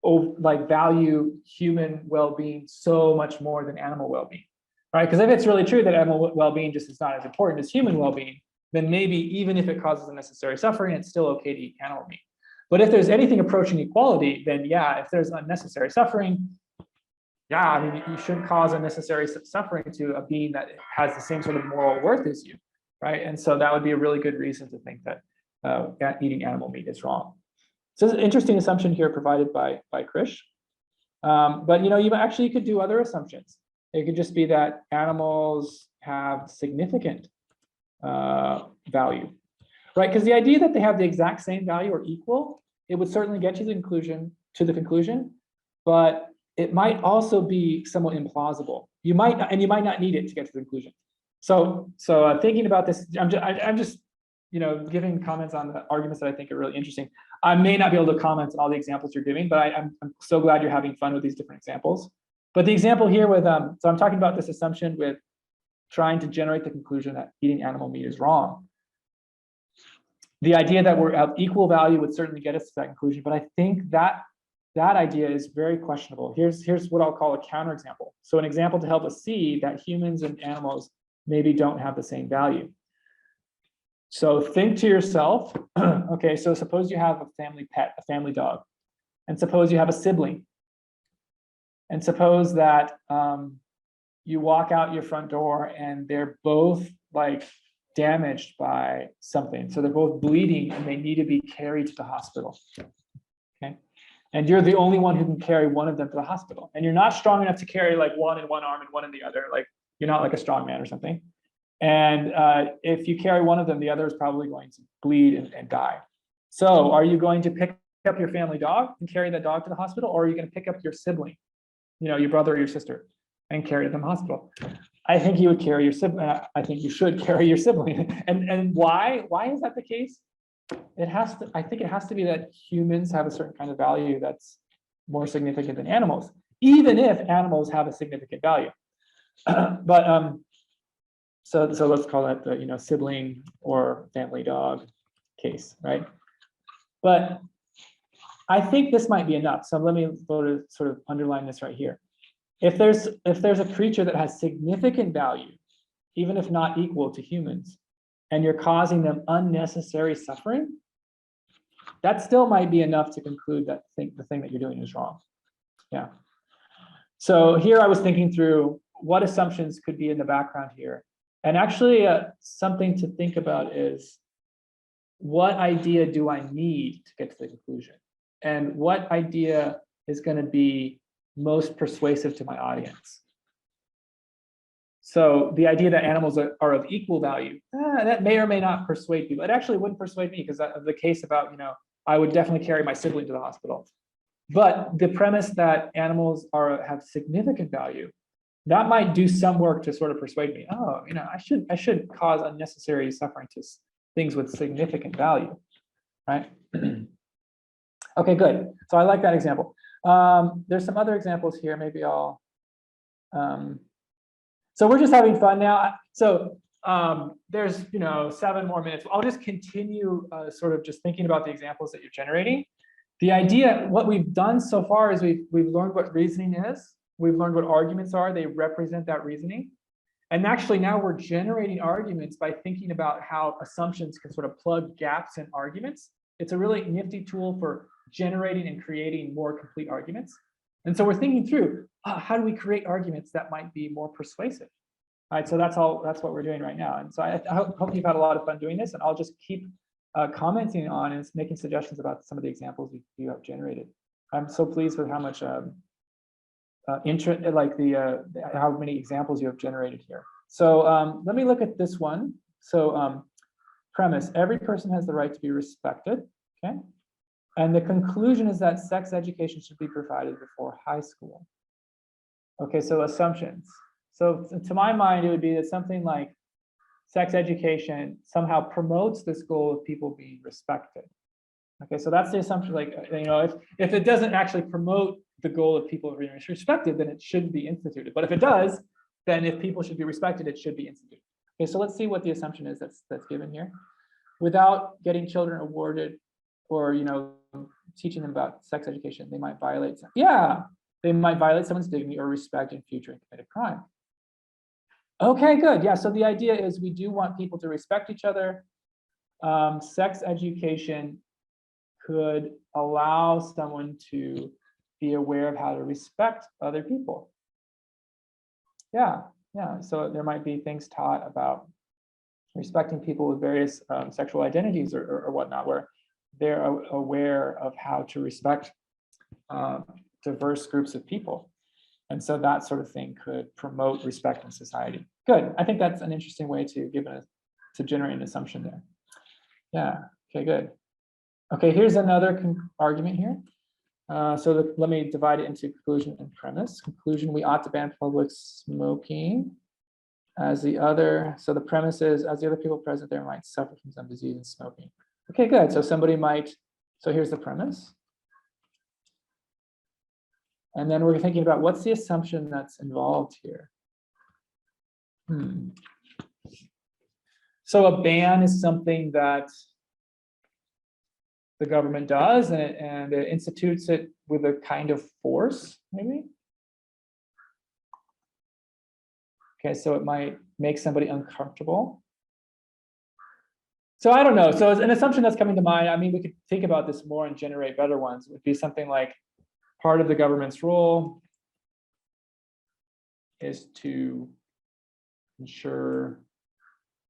like value human well-being so much more than animal well-being, right? Because if it's really true that animal well-being just is not as important as human well-being, then maybe even if it causes unnecessary suffering, it's still okay to eat animal meat. But if there's anything approaching equality, then yeah, if there's unnecessary suffering, yeah, I mean, you shouldn't cause unnecessary suffering to a being that has the same sort of moral worth as you, right? And so that would be a really good reason to think that eating animal meat is wrong. So it's an interesting assumption here provided by Krish. But you know, you actually could do other assumptions. It could just be that animals have significant value, right? Because the idea that they have the exact same value or equal, it would certainly get you to the conclusion, but it might also be somewhat implausible. You might not need it to get to the conclusion. So thinking about this, I'm just you know, giving comments on the arguments that I think are really interesting. I may not be able to comment on all the examples you're giving, but I'm so glad you're having fun with these different examples. But the example here with, so I'm talking about this assumption with trying to generate the conclusion that eating animal meat is wrong. The idea that we're of equal value would certainly get us to that conclusion, but I think that idea is very questionable. Here's what I'll call a counterexample. So an example to help us see that humans and animals maybe don't have the same value. So think to yourself, okay, so suppose you have a family pet, a family dog, and suppose you have a sibling. And suppose that you walk out your front door and they're both like damaged by something. So they're both bleeding and they need to be carried to the hospital. Okay. And you're the only one who can carry one of them to the hospital. And you're not strong enough to carry like one in one arm and one in the other. Like you're not like a strong man or something. And if you carry one of them, the other is probably going to bleed and die. So are you going to pick up your family dog and carry that dog to the hospital? Or are you going to pick up your sibling, you know, your brother or your sister, and carry them to the hospital? I think you would carry your sibling. I think you should carry your sibling. And why? Why is that the case? It has to, I think it has to be that humans have a certain kind of value that's more significant than animals, even if animals have a significant value. But so let's call that the, you know, sibling or family dog case, right? But I think this might be enough. So let me sort of underline this right here. If there's a creature that has significant value, even if not equal to humans, and you're causing them unnecessary suffering, that still might be enough to conclude that the thing that you're doing is wrong. Yeah. So here I was thinking through what assumptions could be in the background here. And actually something to think about is, what idea do I need to get to the conclusion? And what idea is going to be most persuasive to my audience? So the idea that animals are of equal value, that may or may not persuade people. It actually wouldn't persuade me, because of the case about, you know, I would definitely carry my sibling to the hospital. But the premise that animals have significant value, that might do some work to sort of persuade me. Oh, you know, I should cause unnecessary suffering to things with significant value, right? Okay, good. So I like that example. There's some other examples here. Maybe I'll. So we're just having fun now. So there's, you know, 7 more minutes. I'll just continue sort of just thinking about the examples that you're generating. The idea, what we've done so far is we've learned what reasoning is. We've learned what arguments are. They represent that reasoning. And actually now we're generating arguments by thinking about how assumptions can sort of plug gaps in arguments. It's a really nifty tool for generating and creating more complete arguments. And so we're thinking through, how do we create arguments that might be more persuasive? right, so that's what we're doing right now. And so I hope you've had a lot of fun doing this, and I'll just keep commenting on and making suggestions about some of the examples you have generated. I'm so pleased with how much how many examples you have generated here. So let me look at this one. So premise, every person has the right to be respected, okay? And the conclusion is that sex education should be provided before high school. Okay, so assumptions. So to my mind, it would be that something like sex education somehow promotes this goal of people being respected. Okay, so that's the assumption. Like, you know, if it doesn't actually promote the goal of people being respected, then it shouldn't be instituted. But if it does, then if people should be respected, it should be instituted. Okay, so let's see what the assumption is that's given here. Without getting children awarded or, you know, teaching them about sex education, they might violate. They might violate someone's dignity or respect in future and commit a crime. Okay, good. Yeah, so the idea is we do want people to respect each other. Sex education could allow someone to be aware of how to respect other people. Yeah. So there might be things taught about respecting people with various sexual identities or whatnot, where they're aware of how to respect diverse groups of people. And so that sort of thing could promote respect in society. Good. I think that's an interesting way to generate an assumption there. Yeah. Okay, good. Okay, here's another argument here. Let me divide it into conclusion and premise. Conclusion, we ought to ban public smoking. So the premise is, as the other people present there might suffer from some disease in smoking. Okay, good. So here's the premise. And then we're thinking about what's the assumption that's involved here. So a ban is something that the government does, and it institutes it with a kind of force, maybe. Okay, so it might make somebody uncomfortable. So I don't know. So an assumption that's coming to mind, I mean, we could think about this more and generate better ones. It would be something like, part of the government's role is to ensure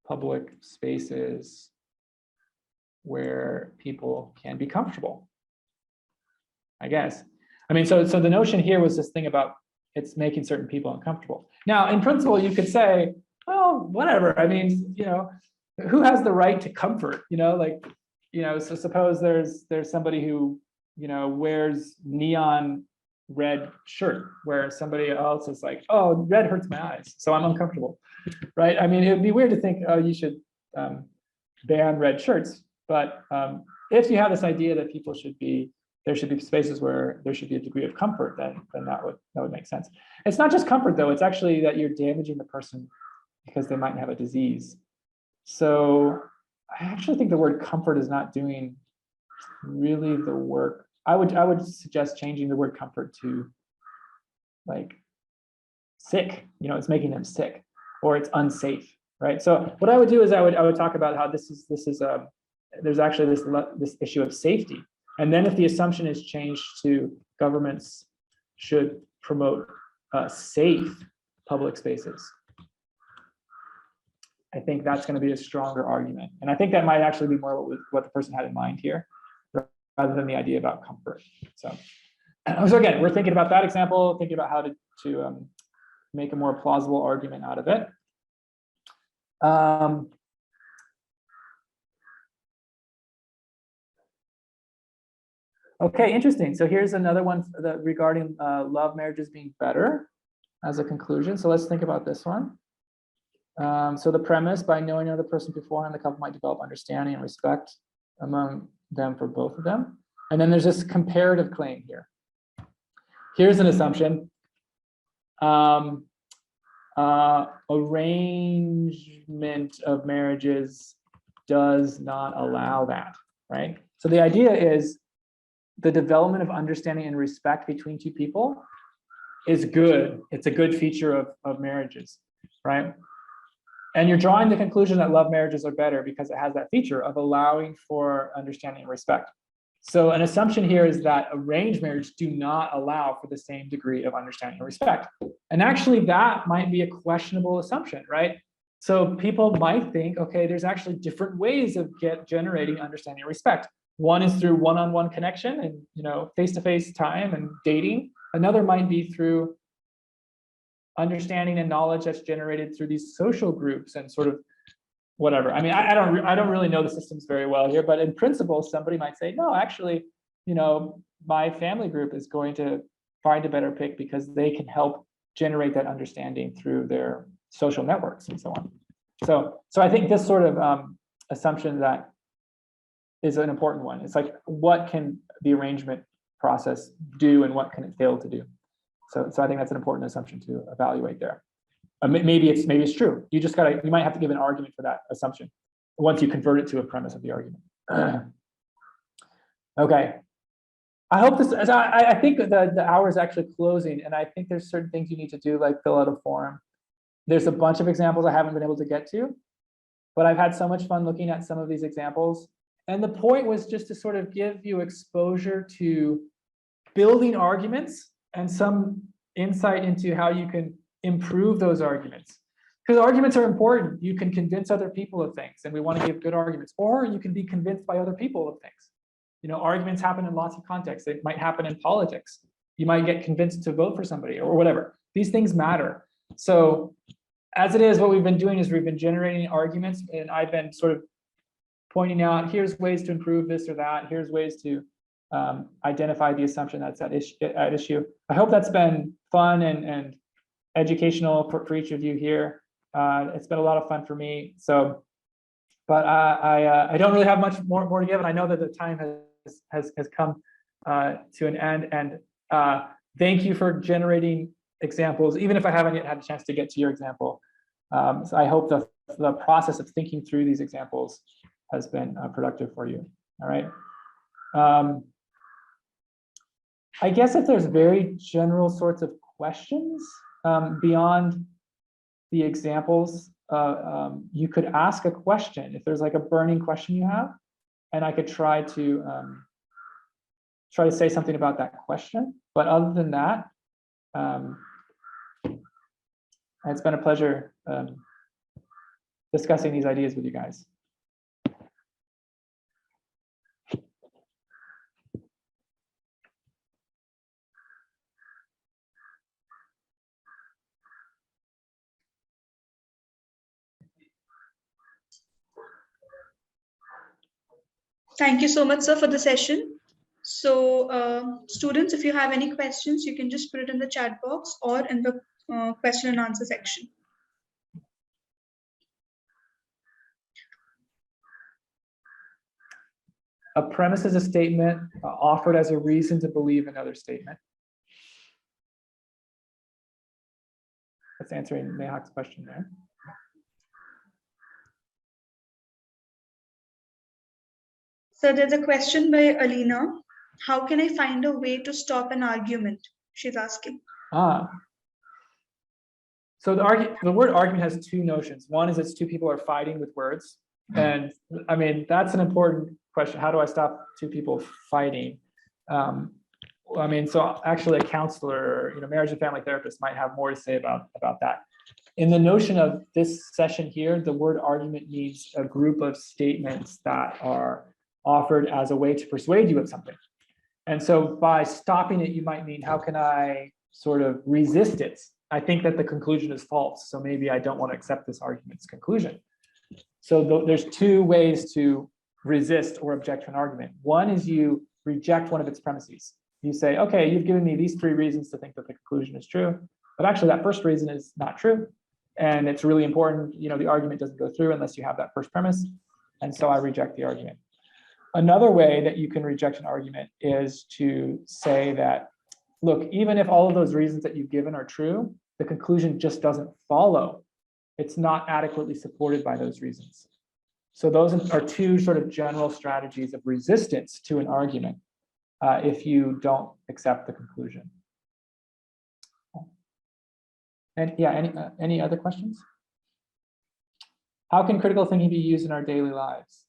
public spaces where people can be comfortable, I guess. I mean, so the notion here was this thing about it's making certain people uncomfortable. Now, in principle, you could say, well, whatever. I mean, you know, who has the right to comfort? You know, like, you know, so suppose there's somebody who, you know, wears neon red shirt where somebody else is like, oh, red hurts my eyes, so I'm uncomfortable, right? I mean, it would be weird to think, oh, you should ban red shirts. But if you have this idea that there should be spaces where there should be a degree of comfort, then that would make sense. It's not just comfort though, it's actually that you're damaging the person because they might have a disease. So I actually think the word comfort is not doing really the work. I would suggest changing the word comfort to like sick. You know, it's making them sick, or it's unsafe, right? So what I would do is I would talk about how there's actually this issue of safety, and then if the assumption is changed to governments should promote safe public spaces, I think that's going to be a stronger argument, and I think that might actually be more what the person had in mind here, rather than the idea about comfort. So again, we're thinking about that example, thinking about how to make a more plausible argument out of it. Okay, interesting. So here's another one regarding love marriages being better as a conclusion. So let's think about this one. So the premise, by knowing another person beforehand, the couple might develop understanding and respect among them for both of them. And then there's this comparative claim here. Here's an assumption. Arrangement of marriages does not allow that, right? So the idea is the development of understanding and respect between two people is good. It's a good feature of marriages, right? And you're drawing the conclusion that love marriages are better because it has that feature of allowing for understanding and respect. So an assumption here is that arranged marriage do not allow for the same degree of understanding and respect. And actually that might be a questionable assumption, right? So people might think, okay, there's actually different ways of generating understanding and respect. One is through one-on-one connection and face-to-face time and dating. Another might be through understanding and knowledge that's generated through these social groups and sort of whatever. I mean, I don't really know the systems very well here, but in principle, somebody might say, no, actually, my family group is going to find a better pick because they can help generate that understanding through their social networks and so on. So I think this sort of assumption that is an important one. It's like, what can the arrangement process do and what can it fail to do? So I think that's an important assumption to evaluate there. Maybe it's true. You might have to give an argument for that assumption once you convert it to a premise of the argument. Okay. I hope this. I think the hour is actually closing, and I think there's certain things you need to do, like fill out a form. There's a bunch of examples I haven't been able to get to, but I've had so much fun looking at some of these examples. And the point was just to sort of give you exposure to building arguments and some insight into how you can improve those arguments. Because arguments are important. You can convince other people of things, and we want to give good arguments, or you can be convinced by other people of things. Arguments happen in lots of contexts. It might happen in politics. You might get convinced to vote for somebody or whatever. These things matter. So as it is, what we've been doing is we've been generating arguments, and I've been sort of pointing out, here's ways to improve this or that. Here's ways to identify the assumption that's at issue. I hope that's been fun and educational for each of you here. It's been a lot of fun for me. So, but I don't really have much more to give, and I know that the time has come to an end. And thank you for generating examples, even if I haven't yet had a chance to get to your example. So I hope the process of thinking through these examples has been productive for you. All right. I guess if there's very general sorts of questions beyond the examples, you could ask a question if there's like a burning question you have, and I could try to say something about that question. But other than that, it's been a pleasure discussing these ideas with you guys. Thank you so much, sir, for the session. So students, if you have any questions, you can just put it in the chat box or in the question and answer section. A premise is a statement offered as a reason to believe another statement. That's answering Mehak's question there. So there's a question by Alina. How can I find a way to stop an argument? She's asking. So the word argument has two notions. One is it's two people are fighting with words. And I mean, that's an important question. How do I stop two people fighting? I mean, so actually a counselor, marriage and family therapist might have more to say about that. In the notion of this session here, the word argument means a group of statements that are offered as a way to persuade you of something. And so by stopping it, you might mean, how can I sort of resist it? I think that the conclusion is false, so maybe I don't want to accept this argument's conclusion. So there's two ways to resist or object to an argument. One is you reject one of its premises. You say, okay, you've given me these three reasons to think that the conclusion is true, but actually that first reason is not true. And it's really important, the argument doesn't go through unless you have that first premise. And so I reject the argument. Another way that you can reject an argument is to say that, look, even if all of those reasons that you've given are true, the conclusion just doesn't follow. It's not adequately supported by those reasons. So those are two sort of general strategies of resistance to an argument if you don't accept the conclusion. And yeah, any other questions? How can critical thinking be used in our daily lives?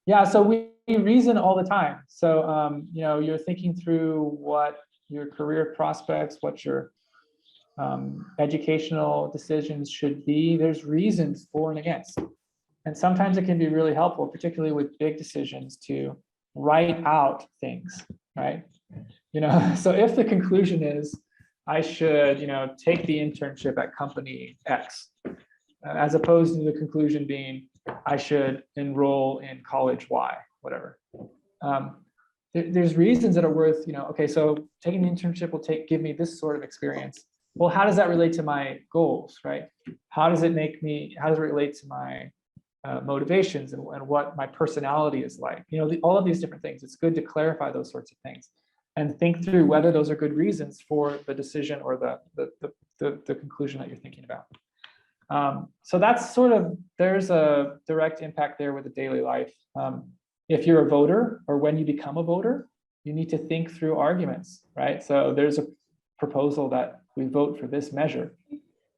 Yeah, so we reason all the time. So, you're thinking through what your career prospects, what your educational decisions should be. There's reasons for and against. And sometimes it can be really helpful, particularly with big decisions, to write out things, right? So if the conclusion is I should, take the internship at company X, as opposed to the conclusion being I should enroll in college Y, whatever. There's reasons that are worth, okay, so taking the internship will give me this sort of experience. Well, how does that relate to my goals, right? How does it relate to my motivations and what my personality is like? All of these different things. It's good to clarify those sorts of things and think through whether those are good reasons for the decision or the conclusion that you're thinking about. So that's there's a direct impact there with the daily life. If you're a voter or when you become a voter, you need to think through arguments, right? So there's a proposal that we vote for this measure.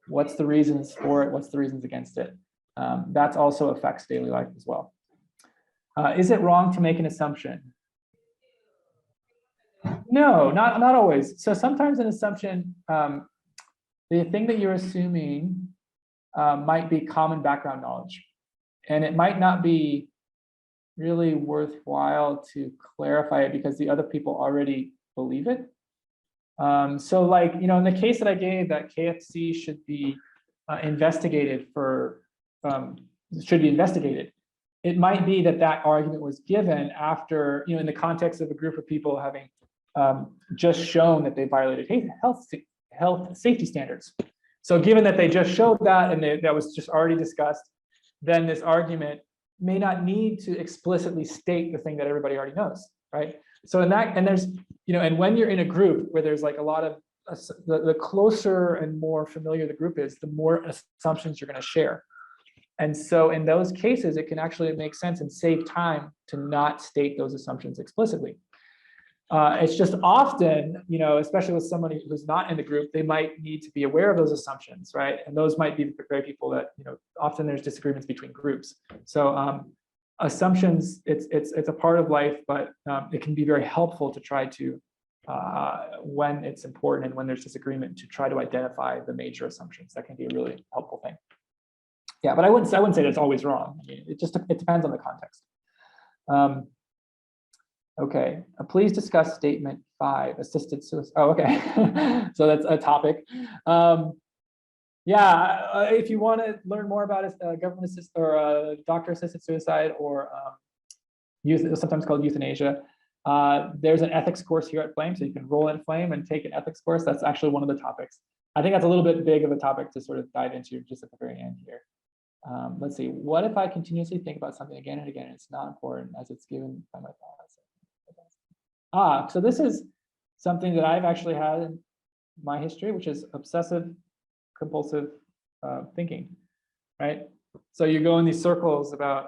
What's the reasons for it? What's the reasons against it? That also affects daily life as well. Is it wrong to make an assumption? No, not always. So sometimes an assumption, the thing that you're assuming might be common background knowledge, and it might not be really worthwhile to clarify it because the other people already believe it. So like, in the case that I gave, that KFC should be investigated. It might be that argument was given after, in the context of a group of people having just shown that they violated health safety standards. So given that they just showed that and that was just already discussed, then this argument may not need to explicitly state the thing that everybody already knows, right? So and when you're in a group where there's like a lot of, the closer and more familiar the group is, the more assumptions you're going to share. And so in those cases, it can actually make sense and save time to not state those assumptions explicitly. It's just often, especially with somebody who's not in the group, they might need to be aware of those assumptions, right? And those might be the very people that, often there's disagreements between groups. So assumptions, it's a part of life, but it can be very helpful to try to, when it's important and when there's disagreement, to try to identify the major assumptions. That can be a really helpful thing. Yeah, but I wouldn't say that's always wrong. I mean, it depends on the context. Okay, please discuss statement 5, assisted suicide. Oh, okay. So that's a topic. If you want to learn more about government assist or doctor-assisted suicide or sometimes called euthanasia, there's an ethics course here at Flame, so you can enroll in Flame and take an ethics course. That's actually one of the topics. I think that's a little bit big of a topic to sort of dive into just at the very end here. Let's see. What if I continuously think about something again and again? And it's not important as it's given by my thoughts. So this is something that I've actually had in my history, which is obsessive compulsive thinking, right? So you go in these circles about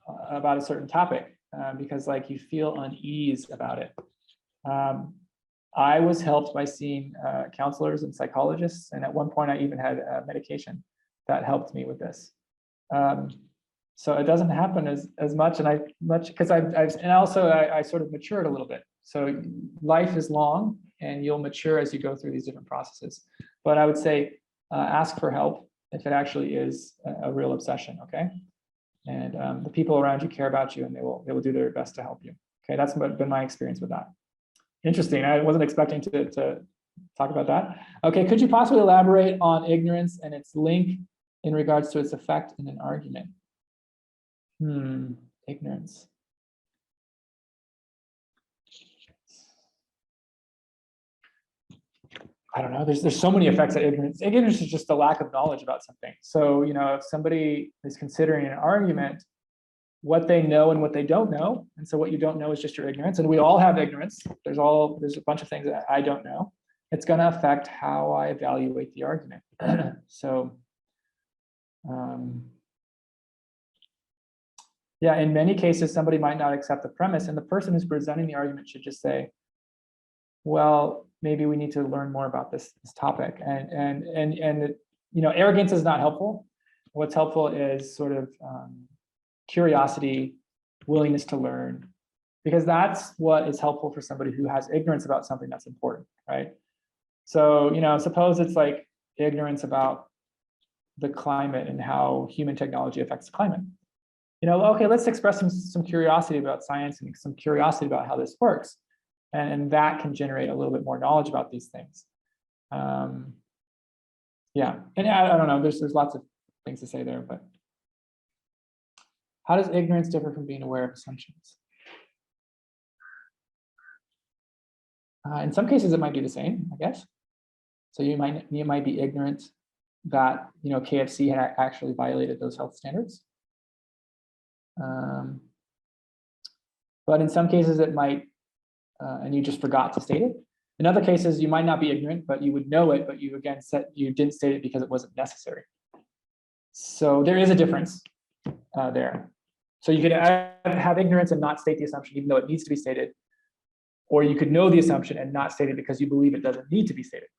a certain topic because like you feel unease about it. I was helped by seeing counselors and psychologists, and at one point I even had medication that helped me with this. So it doesn't happen as much, and because I sort of matured a little bit. So life is long, and you'll mature as you go through these different processes. But I would say ask for help if it actually is a real obsession. Okay, and the people around you care about you, and they will do their best to help you. Okay, that's been my experience with that. Interesting. I wasn't expecting to talk about that. Okay, could you possibly elaborate on ignorance and its link in regards to its effect in an argument? Ignorance. I don't know. There's so many effects of ignorance. Ignorance is just a lack of knowledge about something. So, if somebody is considering an argument, what they know and what they don't know, and so what you don't know is just your ignorance. And we all have ignorance. There's a bunch of things that I don't know. It's going to affect how I evaluate the argument. So, yeah, in many cases, somebody might not accept the premise, and the person who's presenting the argument should just say, well, maybe we need to learn more about this topic. And arrogance is not helpful. What's helpful is sort of curiosity, willingness to learn, because that's what is helpful for somebody who has ignorance about something that's important, right? So, suppose it's like ignorance about the climate and how human technology affects the climate. Okay, let's express some curiosity about science and some curiosity about how this works. And that can generate a little bit more knowledge about these things. Yeah, and I don't know, there's lots of things to say there, but how does ignorance differ from being aware of assumptions? In some cases, it might be the same, I guess. So you might be ignorant that KFC had actually violated those health standards. But in some cases, it might, and you just forgot to state it. In other cases, you might not be ignorant, but you would know it, but you again said you didn't state it because it wasn't necessary. So there is a difference there. So you could have ignorance and not state the assumption, even though it needs to be stated. Or you could know the assumption and not state it because you believe it doesn't need to be stated.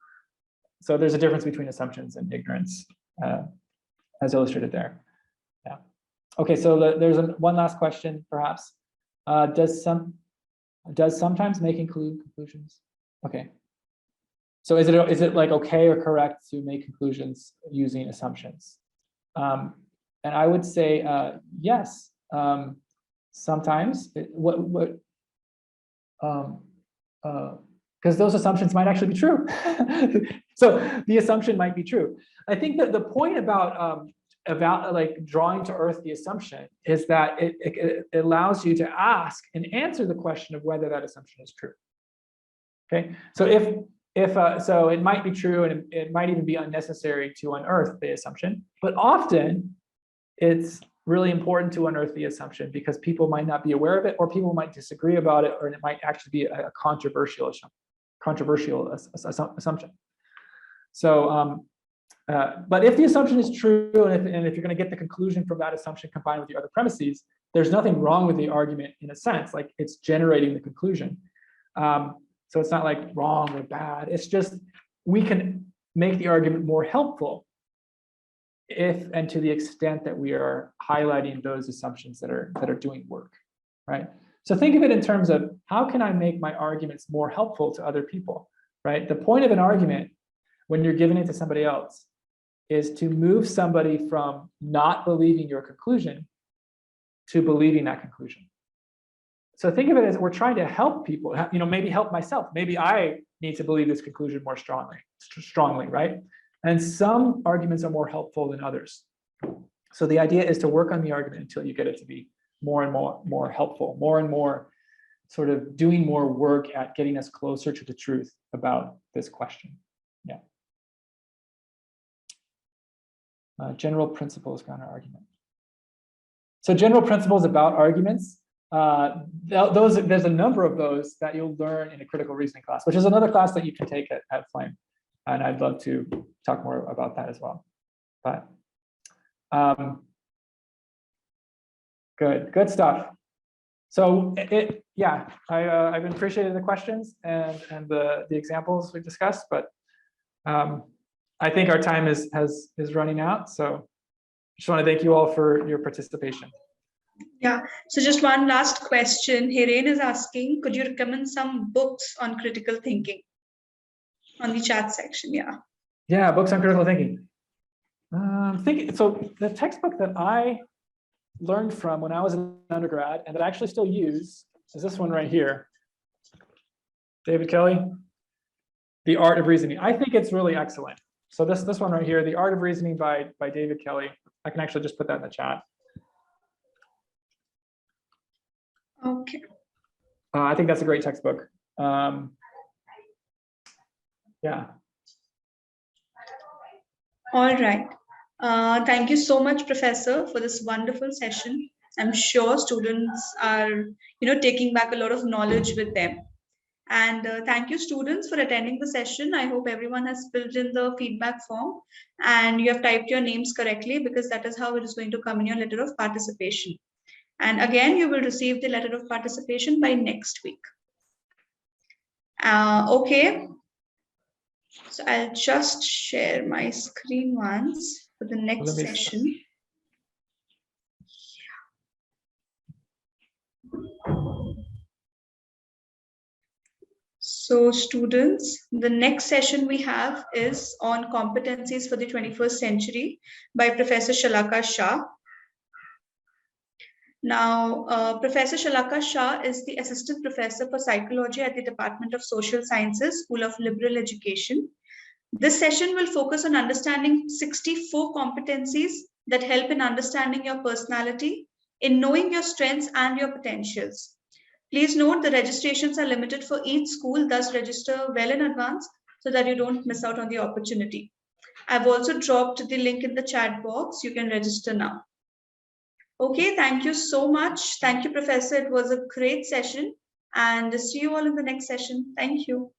So there's a difference between assumptions and ignorance, as illustrated there. Yeah. Okay, so there's one last question, perhaps. Does sometimes make include conclusions? Okay. So is it like okay or correct to make conclusions using assumptions? And I would say yes. Sometimes because those assumptions might actually be true. So the assumption might be true. I think that the point about like drawing to earth the assumption is that it allows you to ask and answer the question of whether that assumption is true. Okay, so so it might be true, and it might even be unnecessary to unearth the assumption, but often it's really important to unearth the assumption because people might not be aware of it, or people might disagree about it, or it might actually be a controversial assumption. So, but if the assumption is true, and if you're going to get the conclusion from that assumption combined with the other premises, there's nothing wrong with the argument in a sense, like it's generating the conclusion. So it's not like wrong or bad. It's just we can make the argument more helpful if and to the extent that we are highlighting those assumptions that are doing work, right? So think of it in terms of how can I make my arguments more helpful to other people, right? The point of an argument when you're giving it to somebody else is to move somebody from not believing your conclusion to believing that conclusion. So think of it as we're trying to help people, maybe help myself. Maybe I need to believe this conclusion more strongly, right? And some arguments are more helpful than others. So the idea is to work on the argument until you get it to be more and more helpful, more and more sort of doing more work at getting us closer to the truth about this question. Yeah. General principles counter argument. So general principles about arguments. There's a number of those that you'll learn in a critical reasoning class, which is another class that you can take at Flame. And I'd love to talk more about that as well. But good stuff. So I've appreciated the questions and the examples we discussed, but I think our time is running out. So I just want to thank you all for your participation. Yeah, so just one last question. Hiren is asking, could you recommend some books on critical thinking? On the chat section, yeah. Yeah, books on critical thinking. So the textbook that I learned from when I was an undergrad and that I actually still use is this one right here. David Kelly, The Art of Reasoning. I think it's really excellent. So this one right here, The Art of Reasoning by David Kelly. I can actually just put that in the chat. Okay. I think that's a great textbook. Yeah. All right. Thank you so much, Professor, for this wonderful session. I'm sure students are, taking back a lot of knowledge with them. And thank you, students, for attending the session. I hope everyone has filled in the feedback form and you have typed your names correctly, because that is how it is going to come in your letter of participation. And again, you will receive the letter of participation by next week. Okay. So I'll just share my screen once for the next session. So students, the next session we have is on competencies for the 21st century by Professor Shalaka Shah. Now, Professor Shalaka Shah is the Assistant Professor for Psychology at the Department of Social Sciences, School of Liberal Education. This session will focus on understanding 64 competencies that help in understanding your personality, in knowing your strengths and your potentials. Please note the registrations are limited for each school, thus register well in advance so that you don't miss out on the opportunity. I've also dropped the link in the chat box. You can register now. Okay, thank you so much. Thank you, Professor. It was a great session and see you all in the next session. Thank you.